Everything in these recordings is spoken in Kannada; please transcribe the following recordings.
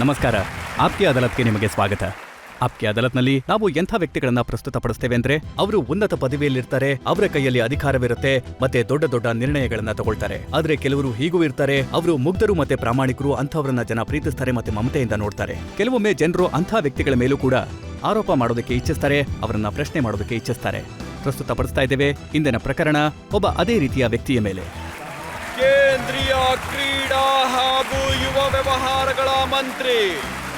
ನಮಸ್ಕಾರ. ಆಪ್ಕೆ ಅದಾಲತ್ಗೆ ನಿಮಗೆ ಸ್ವಾಗತ. ಆಪ್ಕೆ ಅದಾಲತ್ನಲ್ಲಿ ನಾವು ಎಂಥ ವ್ಯಕ್ತಿಗಳನ್ನ ಪ್ರಸ್ತುತಪಡಿಸ್ತೇವೆ ಅಂದ್ರೆ ಅವರು ಉನ್ನತ ಪದವಿಯಲ್ಲಿರ್ತಾರೆ, ಅವರ ಕೈಯಲ್ಲಿ ಅಧಿಕಾರವಿರುತ್ತೆ ಮತ್ತೆ ದೊಡ್ಡ ದೊಡ್ಡ ನಿರ್ಣಯಗಳನ್ನ ತಗೊಳ್ತಾರೆ. ಆದ್ರೆ ಕೆಲವರು ಹೀಗೂ ಇರ್ತಾರೆ, ಅವರು ಮುಗ್ಧರು ಮತ್ತೆ ಪ್ರಾಮಾಣಿಕರು, ಅಂಥವ್ರನ್ನ ಜನ ಪ್ರೀತಿಸ್ತಾರೆ ಮತ್ತೆ ಮಮತೆಯಿಂದ ನೋಡ್ತಾರೆ. ಕೆಲವೊಮ್ಮೆ ಜನರು ಅಂಥ ವ್ಯಕ್ತಿಗಳ ಮೇಲೂ ಕೂಡ ಆರೋಪ ಮಾಡೋದಕ್ಕೆ ಇಚ್ಛಿಸ್ತಾರೆ, ಅವರನ್ನ ಪ್ರಶ್ನೆ ಮಾಡೋದಕ್ಕೆ ಇಚ್ಛಿಸ್ತಾರೆ. ಪ್ರಸ್ತುತಪಡಿಸ್ತಾ ಇದ್ದೇವೆ ಇಂದಿನ ಪ್ರಕರಣ ಒಬ್ಬ ಅದೇ ರೀತಿಯ ವ್ಯಕ್ತಿಯ ಮೇಲೆ. ಕೇಂದ್ರೀಯ ಕ್ರೀಡಾ ಹಾಗೂ ಯುವ ವ್ಯವಹಾರಗಳ ಮಂತ್ರಿ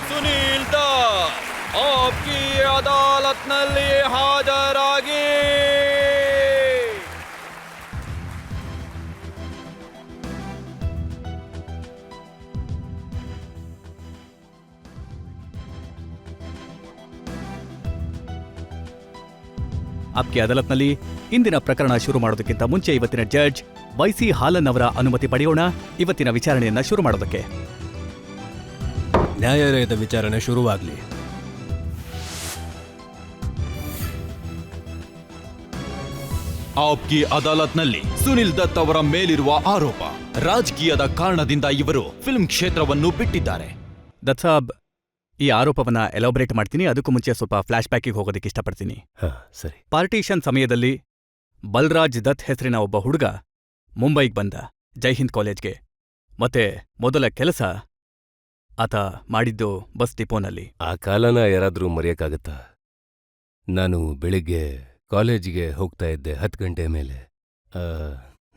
ಸುನೀಲ್ ದತ್ ಆಪ್ಕಿ ಅದಾಲತ್ನಲ್ಲಿ ಹಾಜರಾಗಿ. ಆಪ್ಕೆ ಅದಾಲತ್ನಲ್ಲಿ ಇಂದಿನ ಪ್ರಕರಣ ಶುರು ಮಾಡೋದಕ್ಕಿಂತ ಮುಂಚೆ ಇವತ್ತಿನ ಜಡ್ಜ್ ವೈಸಿ ಹಾಲನ್ ಅವರ ಅನುಮತಿ ಪಡೆಯೋಣ ಇವತ್ತಿನ ವಿಚಾರಣೆಯನ್ನ ಶುರು ಮಾಡೋದಕ್ಕೆ. ನ್ಯಾಯಾಲಯದ ವಿಚಾರಣೆ ಶುರುವಾಗಲಿ. ಆಪ್ಕಿ ಅದಾಲತ್ನಲ್ಲಿ ಸುನಿಲ್ ದತ್ ಅವರ ಮೇಲಿರುವ ಆರೋಪ, ರಾಜಕೀಯದ ಕಾರಣದಿಂದ ಇವರು ಫಿಲ್ಮ್ ಕ್ಷೇತ್ರವನ್ನು ಬಿಟ್ಟಿದ್ದಾರೆ. ದತ್ ಸಾಬ್, ಈ ಆರೋಪವನ್ನ ಎಲಾಬ್ರೇಟ್ ಮಾಡ್ತೀನಿ. ಅದಕ್ಕೂ ಮುಂಚೆ ಸ್ವಲ್ಪ ಫ್ಲಾಶ್ ಬ್ಯಾಕಿಗೆ ಹೋಗೋದಕ್ಕೆ ಇಷ್ಟಪಡ್ತೀನಿ. ಸರಿ. ಪಾರ್ಟಿಷನ್ ಸಮಯದಲ್ಲಿ ಬಲ್ರಾಜ್ ದತ್ ಹೆಸರಿನ ಒಬ್ಬ ಹುಡುಗ ಮುಂಬೈಗೆ ಬಂದ ಜೈಹಿಂದ್ ಕಾಲೇಜ್ಗೆ. ಮತ್ತೆ ಮೊದಲ ಕೆಲಸ ಆತ ಮಾಡಿದ್ದು ಬಸ್ ಡಿಪೋನಲ್ಲಿ. ಆ ಕಾಲನ ಯಾರಾದ್ರೂ ಮರೆಯಕ್ಕಾಗತ್ತಾ? ನಾನು ಬೆಳಿಗ್ಗೆ ಕಾಲೇಜಿಗೆ ಹೋಗ್ತಾ ಇದ್ದೆ 10 ಗಂಟೆ ಮೇಲೆ.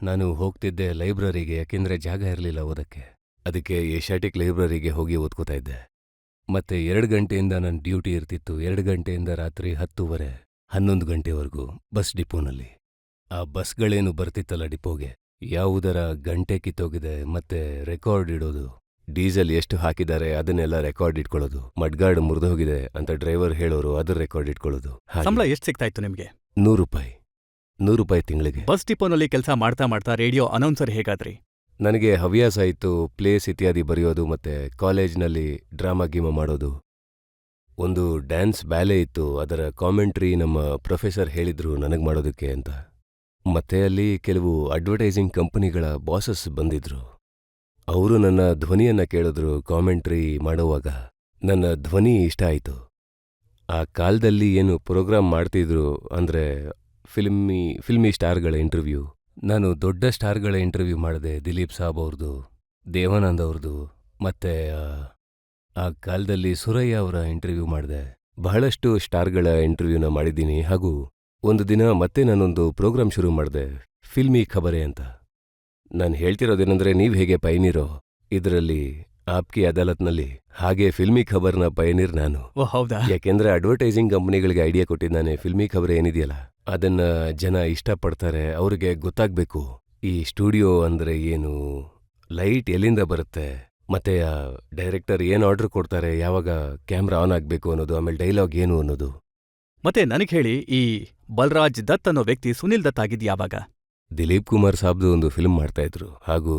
ನಾನು ಹೋಗ್ತಿದ್ದೆ ಲೈಬ್ರರಿಗೆ, ಯಾಕೆಂದ್ರೆ ಜಾಗ ಇರಲಿಲ್ಲ ಓದಕ್ಕೆ. ಅದಕ್ಕೆ ಏಷ್ಯಾಟಿಕ್ ಲೈಬ್ರರಿಗೆ ಹೋಗಿ ಓದ್ಕೋತಾ ಇದ್ದೆ. ಮತ್ತೆ 2 ಗಂಟೆಯಿಂದ ನನ್ನ ಡ್ಯೂಟಿ ಇರ್ತಿತ್ತು. 2 ಗಂಟೆಯಿಂದ ರಾತ್ರಿ 10:30, 11 ಗಂಟೆವರೆಗೂ ಬಸ್ ಡಿಪೋನಲ್ಲಿ. ಆ ಬಸ್ಗಳೇನು ಬರ್ತಿತ್ತಲ್ಲ ಡಿಪೋಗೆ, ಯಾವುದರ ಗಂಟೆ ಕಿತ್ತೋಗಿದೆ ಮತ್ತೆ ರೆಕಾರ್ಡ್ ಇಡೋದು, ಡೀಸೆಲ್ ಎಷ್ಟು ಹಾಕಿದ್ದಾರೆ ಅದನ್ನೆಲ್ಲ ರೆಕಾರ್ಡ್ ಇಟ್ಕೊಳ್ಳೋದು, ಮಡ್ಗಾರ್ಡ್ ಮುರಿದೋಗಿದೆ ಅಂತ ಡ್ರೈವರ್ ಹೇಳೋರು, ಅದ್ರ ರೆಕಾರ್ಡ್ ಇಟ್ಕೊಳ್ಳೋದು. ಸಂಬಳ ಎಷ್ಟು ಸಿಗ್ತಾ ಇತ್ತು ನಿಮ್ಗೆ? 100 ರೂಪಾಯಿ. 100 ರೂಪಾಯಿ ತಿಂಗಳಿಗೆ. ಬಸ್ ಡಿಪೋನಲ್ಲಿ ಕೆಲಸ ಮಾಡ್ತಾ ಮಾಡ್ತಾ ರೇಡಿಯೋ ಅನೌನ್ಸರ್ ಹೇಗಾದ್ರಿ? ನನಗೆ ಹವ್ಯಾಸ ಇತ್ತು ಪ್ಲೇಸ್ ಇತ್ಯಾದಿ ಬರೆಯೋದು ಮತ್ತೆ ಕಾಲೇಜ್ನಲ್ಲಿ ಡ್ರಾಮಾ ಗೀಮಾ ಮಾಡೋದು. ಒಂದು ಡ್ಯಾನ್ಸ್ ಬ್ಯಾಲೆ ಇತ್ತು, ಅದರ ಕಾಮೆಂಟ್ರಿ ನಮ್ಮ ಪ್ರೊಫೆಸರ್ ಹೇಳಿದ್ರು ನನಗ್ ಮಾಡೋದಕ್ಕೆ ಅಂತ. ಮತ್ತೆ ಅಲ್ಲಿ ಕೆಲವು ಅಡ್ವರ್ಟೈಸಿಂಗ್ ಕಂಪನಿಗಳ ಬಾಸಸ್ ಬಂದಿದ್ರು. ಅವರು ನನ್ನ ಧ್ವನಿಯನ್ನ ಕೇಳಿದ್ರು. ಕಾಮೆಂಟ್ರಿ ಮಾಡುವಾಗ ನನ್ನ ಧ್ವನಿ ಇಷ್ಟ ಆಯಿತು. ಆ ಕಾಲದಲ್ಲಿ ಏನು ಪ್ರೋಗ್ರಾಮ್ ಮಾಡ್ತಿದ್ರು ಅಂದ್ರೆ ಫಿಲ್ಮಿ ಸ್ಟಾರ್ಗಳ ಇಂಟರ್ವ್ಯೂ. ನಾನು ದೊಡ್ಡ ಸ್ಟಾರ್ಗಳ ಇಂಟರ್ವ್ಯೂ ಮಾಡಿದೆ. ದಿಲೀಪ್ ಸಾಬ್ ಅವ್ರದ್ದು, ದೇವಾನಂದ್ ಅವ್ರದ್ದು, ಮತ್ತೆ ಆ ಕಾಲದಲ್ಲಿ ಸುರಯ್ಯ ಅವರ ಇಂಟರ್ವ್ಯೂ ಮಾಡಿದೆ. ಬಹಳಷ್ಟು ಸ್ಟಾರ್ಗಳ ಇಂಟರ್ವ್ಯೂನ ಮಾಡಿದ್ದೀನಿ. ಹಾಗೂ ಒಂದು ದಿನ ಮತ್ತೆ ನಾನೊಂದು ಪ್ರೋಗ್ರಾಮ್ ಶುರು ಮಾಡಿದೆ, ಫಿಲ್ಮಿ ಖಬರೆ ಅಂತ. ನಾನು ಹೇಳ್ತಿರೋದೇನೆಂದ್ರೆ, ನೀವು ಹೇಗೆ ಪಯನೀರೋ ಇದರಲ್ಲಿ ಆಪ್ಕಿ ಅದಾಲತ್ನಲ್ಲಿ, ಹಾಗೆ ಫಿಲ್ಮಿ ಖಬರ್ನ ಪಯನೀರ್ ನಾನು. ಓ ಹೌದಾ? ಯಾಕೆಂದ್ರೆ ಅಡ್ವರ್ಟೈಸಿಂಗ್ ಕಂಪನಿಗಳಿಗೆ ಐಡಿಯಾ ಕೊಟ್ಟಿದ್ದಾನೆ. ಫಿಲ್ಮಿ ಖಬರ್ ಏನಿದೆಯಲ್ಲ ಅದನ್ನ ಜನ ಇಷ್ಟಪಡ್ತಾರೆ, ಅವ್ರಿಗೆ ಗೊತ್ತಾಗ್ಬೇಕು ಈ ಸ್ಟುಡಿಯೋ ಅಂದ್ರೆ ಏನು, ಲೈಟ್ ಎಲ್ಲಿಂದ ಬರುತ್ತೆ, ಮತ್ತೆ ಆ ಡೈರೆಕ್ಟರ್ ಏನ್ ಆರ್ಡರ್ ಕೊಡ್ತಾರೆ, ಯಾವಾಗ ಕ್ಯಾಮ್ರಾ ಆನ್ ಆಗ್ಬೇಕು ಅನ್ನೋದು, ಆಮೇಲೆ ಡೈಲಾಗ್ ಏನು ಅನ್ನೋದು. ಮತ್ತೆ ನನಗೆ ಹೇಳಿ, ಈ ಬಲ್ರಾಜ್ ದತ್ ಅನ್ನೋ ವ್ಯಕ್ತಿ ಸುನಿಲ್ ದತ್ ಆಗಿದ್ ಯಾವಾಗ? ದಿಲೀಪ್ ಕುಮಾರ್ ಸಾಬ್ದು ಒಂದು ಫಿಲ್ಮ್ ಮಾಡ್ತಾ ಇದ್ರು, ಹಾಗೂ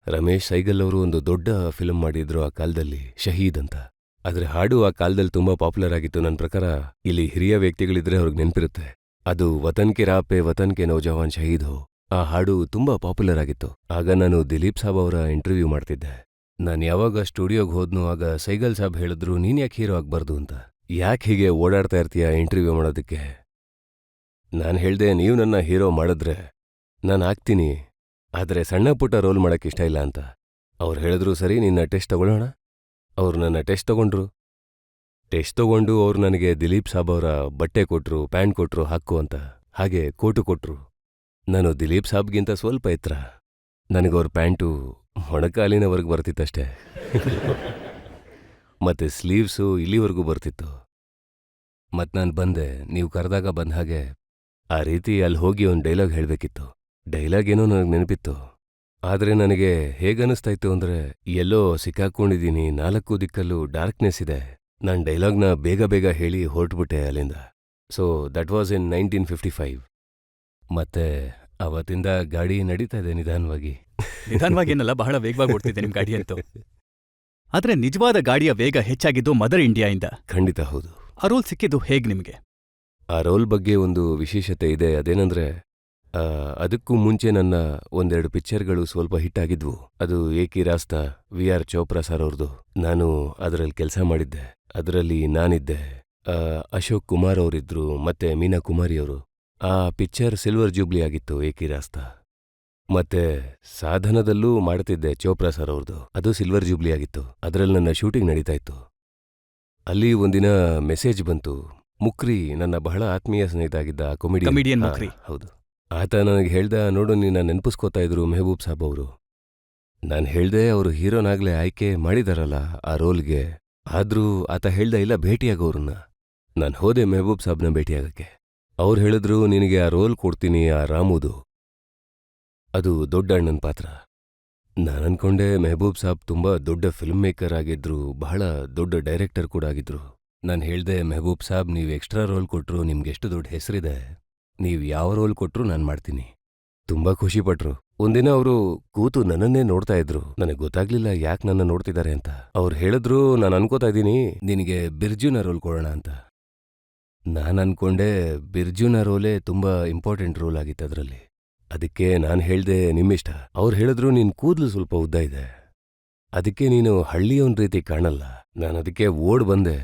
ರಮೇಶ್ ಸೈಗಲ್ ಅವರು ಒಂದು ದೊಡ್ಡ ಫಿಲ್ಮ್ ಮಾಡಿದ್ರು ಆ ಕಾಲದಲ್ಲಿ, ಶಹೀದ್ ಅಂತ. ಆದ್ರೆ ಹಾಡು ಆ ಕಾಲದಲ್ಲಿ ತುಂಬಾ ಪಾಪ್ಯುಲರ್ ಆಗಿತ್ತು. ನನ್ನ ಪ್ರಕಾರ ಇಲ್ಲಿ ಹಿರಿಯ ವ್ಯಕ್ತಿಗಳಿದ್ರೆ ಅವ್ರಿಗೆ ನೆನಪಿರುತ್ತೆ. ಅದು ವತನ್ ಕೆ ರಾಪೆ ವತನ್ ಕೆ ನೌಜವಾನ್ ಶಹೀದ್ ಹೋ, ಆ ಹಾಡು ತುಂಬಾ ಪಾಪ್ಯುಲರ್ ಆಗಿತ್ತು. ಆಗ ನಾನು ದಿಲೀಪ್ ಸಾಬ್ ಅವರ ಇಂಟರ್ವ್ಯೂ ಮಾಡ್ತಿದ್ದೆ. ನಾನು ಯಾವಾಗ ಸ್ಟುಡಿಯೋಗೆ ಹೋದ್ನೋ ಆಗ ಸೈಗಲ್ ಸಾಬ್ ಹೇಳಿದ್ರು, ನೀನ್ ಯಾಕೆ ಹೀರೋ ಆಗ್ಬಾರ್ದು ಅಂತ, ಯಾಕೆ ಹೀಗೆ ಓಡಾಡ್ತಾ ಇರ್ತೀಯ ಇಂಟರ್ವ್ಯೂ ಮಾಡೋದಕ್ಕೆ. ನಾನು ಹೇಳ್ದೆ, ನೀವು ನನ್ನ ಹೀರೋ ಮಾಡಿದ್ರೆ ನಾನು ಆಗ್ತೀನಿ, ಆದರೆ ಸಣ್ಣ ಪುಟ್ಟ ರೋಲ್ ಮಾಡಕ್ಕೆ ಇಷ್ಟ ಇಲ್ಲ ಅಂತ. ಅವ್ರು ಹೇಳಿದ್ರು, ಸರಿ ನಿನ್ನ ಟೆಸ್ಟ್ ತಗೊಳ್ಳೋಣ. ಅವ್ರು ನನ್ನ ಟೆಸ್ಟ್ ತಗೊಂಡ್ರು. ಟೆಸ್ಟ್ ತಗೊಂಡು ಅವ್ರು ನನಗೆ ದಿಲೀಪ್ ಸಾಬ್ ಅವರ ಬಟ್ಟೆ ಕೊಟ್ರು, ಪ್ಯಾಂಟ್ ಕೊಟ್ರು ಹಾಕು ಅಂತ, ಹಾಗೆ ಕೋಟು ಕೊಟ್ರು. ನಾನು ದಿಲೀಪ್ ಸಾಬ್ಗಿಂತ ಸ್ವಲ್ಪ ಎತ್ತರ. ನನಗವ್ರ ಪ್ಯಾಂಟು ಮೊಣಕಾಲಿನವರೆಗೂ ಬರ್ತಿತ್ತಷ್ಟೇ. ಮತ್ತೆ ಸ್ಲೀವ್ಸು ಇಲ್ಲಿವರೆಗೂ ಬರ್ತಿತ್ತು. ಮತ್ ನಾನು ಬಂದೆ, ನೀವು ಕರೆದಾಗ ಬಂದ ಹಾಗೆ ಆ ರೀತಿ ಅಲ್ಲಿ ಹೋಗಿ ಒಂದು ಡೈಲಾಗ್ ಹೇಳಬೇಕಿತ್ತು. ಡೈಲಾಗ್ ಏನೋ ನನಗೆ ನೆನಪಿತ್ತು, ಆದರೆ ನನಗೆ ಹೇಗನ್ನಿಸ್ತಾ ಇತ್ತು ಅಂದರೆ, ಎಲ್ಲೋ ಸಿಕ್ಕಾಕೊಂಡಿದ್ದೀನಿ, 4 ದಿಕ್ಕಲ್ಲೂ ಡಾರ್ಕ್ನೆಸ್ ಇದೆ. ನಾನು ಡೈಲಾಗ್ನ ಬೇಗ ಬೇಗ ಹೇಳಿ ಹೊರಟ್ಬಿಟ್ಟೆ ಅಲ್ಲಿಂದ. So that was in 1955. ಮತ್ತೆ ಅವತ್ತಿಂದ ಗಾಡಿ ನಡೀತಾ ಇದೆ ನಿಧಾನವಾಗಿ. ನಿಧಾನವಾಗೇನಲ್ಲ, ಬಹಳ ವೇಗವಾಗಿ ಓಡ್ತಿದೆ ನಿಮ್ ಗಾಡಿ ಅಂತೂ. ಆದ್ರೆ ನಿಜವಾದ ಗಾಡಿಯ ವೇಗ ಹೆಚ್ಚಾಗಿದ್ದು ಮದರ್ ಇಂಡಿಯಾಯಿಂದ. ಖಂಡಿತ ಹೌದು. ಆ ರೋಲ್ ಸಿಕ್ಕಿದ್ದು ಹೇಗ್ ನಿಮ್ಗೆ? ಆ ರೋಲ್ ಬಗ್ಗೆ ಒಂದು ವಿಶೇಷತೆ ಇದೆ. ಅದೇನಂದ್ರೆ, ಅದಕ್ಕೂ ಮುಂಚೆ ನನ್ನ ಒಂದೆರಡು ಪಿಕ್ಚರ್ಗಳು ಸ್ವಲ್ಪ ಹಿಟ್ ಆಗಿದ್ವು. ಅದು ಏಕಿ ರಾಸ್ತಾ, VR ಚೋಪ್ರಾ ಸರ್ ಅವ್ರದ್ದು. ನಾನು ಅದರಲ್ಲಿ ಕೆಲಸ ಮಾಡಿದ್ದೆ. ಅದರಲ್ಲಿ ನಾನಿದ್ದೆ, ಅಶೋಕ್ ಕುಮಾರ್ ಅವರಿದ್ರು, ಮತ್ತೆ ಮೀನಾ ಕುಮಾರಿ ಅವರು. ಆ ಪಿಕ್ಚರ್ ಸಿಲ್ವರ್ ಜೂಬ್ಲಿ ಆಗಿತ್ತು, ಏಕಿ ರಾಸ್ತಾ. ಮತ್ತೆ ಸಾಧನದಲ್ಲೂ ಮಾಡ್ತಿದ್ದೆ ಚೋಪ್ರಾ ಸರ್ ಅವ್ರದ್ದು. ಅದು ಸಿಲ್ವರ್ ಜೂಬ್ಲಿ ಆಗಿತ್ತು. ಅದರಲ್ಲಿ ನನ್ನ ಶೂಟಿಂಗ್ ನಡೀತಾ ಇತ್ತು. ಅಲ್ಲಿ ಒಂದಿನ ಮೆಸೇಜ್ ಬಂತು. ಮುಕ್ರಿ, ನನ್ನ ಬಹಳ ಆತ್ಮೀಯ ಸ್ನೇಹಿತ ಆಗಿದ್ದ Comedian ಮುಕ್ರಿ. ಹೌದು. ಆತ ನನಗೆ ಹೇಳ್ದ, ನೋಡು ನೀನ ನೆನಪಿಸ್ಕೋತಾ ಇದ್ರು ಮೆಹಬೂಬ್ ಸಾಬ್ ಅವರು. ನಾನು ಹೇಳ್ದೆ, ಅವರು ಹೀರೋನಾಗ್ಲೇ ಆಯ್ಕೆ ಮಾಡಿದಾರಲ್ಲ ಆ ರೋಲ್ಗೆ. ಆದ್ರೂ ಆತ ಹೇಳ್ದ, ಇಲ್ಲ ಭೇಟಿಯಾಗೋರನ್ನ. ನಾನು ಹೋದೆ ಮೆಹಬೂಬ್ ಸಾಬ್ನ ಭೇಟಿಯಾಗಕ್ಕೆ. ಅವ್ರು ಹೇಳಿದ್ರು, ನಿನಗೆ ಆ ರೋಲ್ ಕೊಡ್ತೀನಿ, ಆ ರಾಮುದು. ಅದು ದೊಡ್ಡ ಅಣ್ಣನ ಪಾತ್ರ. ನಾನನ್ಕೊಂಡೆ ಮೆಹಬೂಬ್ ಸಾಬ್ ತುಂಬಾ ದೊಡ್ಡ ಫಿಲ್ಮ್ ಮೇಕರ್ ಆಗಿದ್ರು, ಬಹಳ ದೊಡ್ಡ ಡೈರೆಕ್ಟರ್ ಕೂಡ ಆಗಿದ್ರು. ನಾನು ಹೇಳ್ದೆ, ಮೆಹಬೂಬ್ ಸಾಬ್, ನೀವು ಎಕ್ಸ್ಟ್ರಾ ರೋಲ್ ಕೊಟ್ರು ನಿಮ್ಗೆಷ್ಟು ದೊಡ್ಡ ಹೆಸರಿದೆ, ನೀವು ಯಾವ ರೋಲ್ ಕೊಟ್ರು ನಾನು ಮಾಡ್ತೀನಿ. ತುಂಬಾ ಖುಷಿಪಟ್ರು. ಒಂದಿನ ಅವರು ಕೂತು ನನ್ನನ್ನೇ ನೋಡ್ತಾ ಇದ್ರು. ನನಗೆ ಗೊತ್ತಾಗ್ಲಿಲ್ಲ ಯಾಕೆ ನನ್ನ ನೋಡ್ತಿದ್ದಾರೆ ಅಂತ. ಅವ್ರು ಹೇಳಿದ್ರು, ನಾನು ಅನ್ಕೋತಾ ಇದ್ದೀನಿ ನಿನಗೆ ಬಿರ್ಜುನ ರೋಲ್ ಕೊಡೋಣ ಅಂತ. ನಾನು ಅನ್ಕೊಂಡೆ ಬಿರ್ಜುನ ರೋಲೇ ತುಂಬಾ ಇಂಪಾರ್ಟೆಂಟ್ ರೋಲ್ ಆಗಿತ್ತು ಅದರಲ್ಲಿ. ಅದಕ್ಕೆ ನಾನು ಹೇಳ್ದೆ, ನಿಮ್ಮಿಷ್ಟ. ಅವ್ರು ಹೇಳಿದ್ರು, ನಿನ್ ಕೂದಲು ಸ್ವಲ್ಪ ಉದ್ದ ಇದೆ, ಅದಕ್ಕೆ ನೀನು ಹಳ್ಳಿಯವನ್ ರೀತಿ ಕಾಣಲ್ಲ. ನಾನು ಅದಕ್ಕೆ ಓಡ್ ಬಂದೆ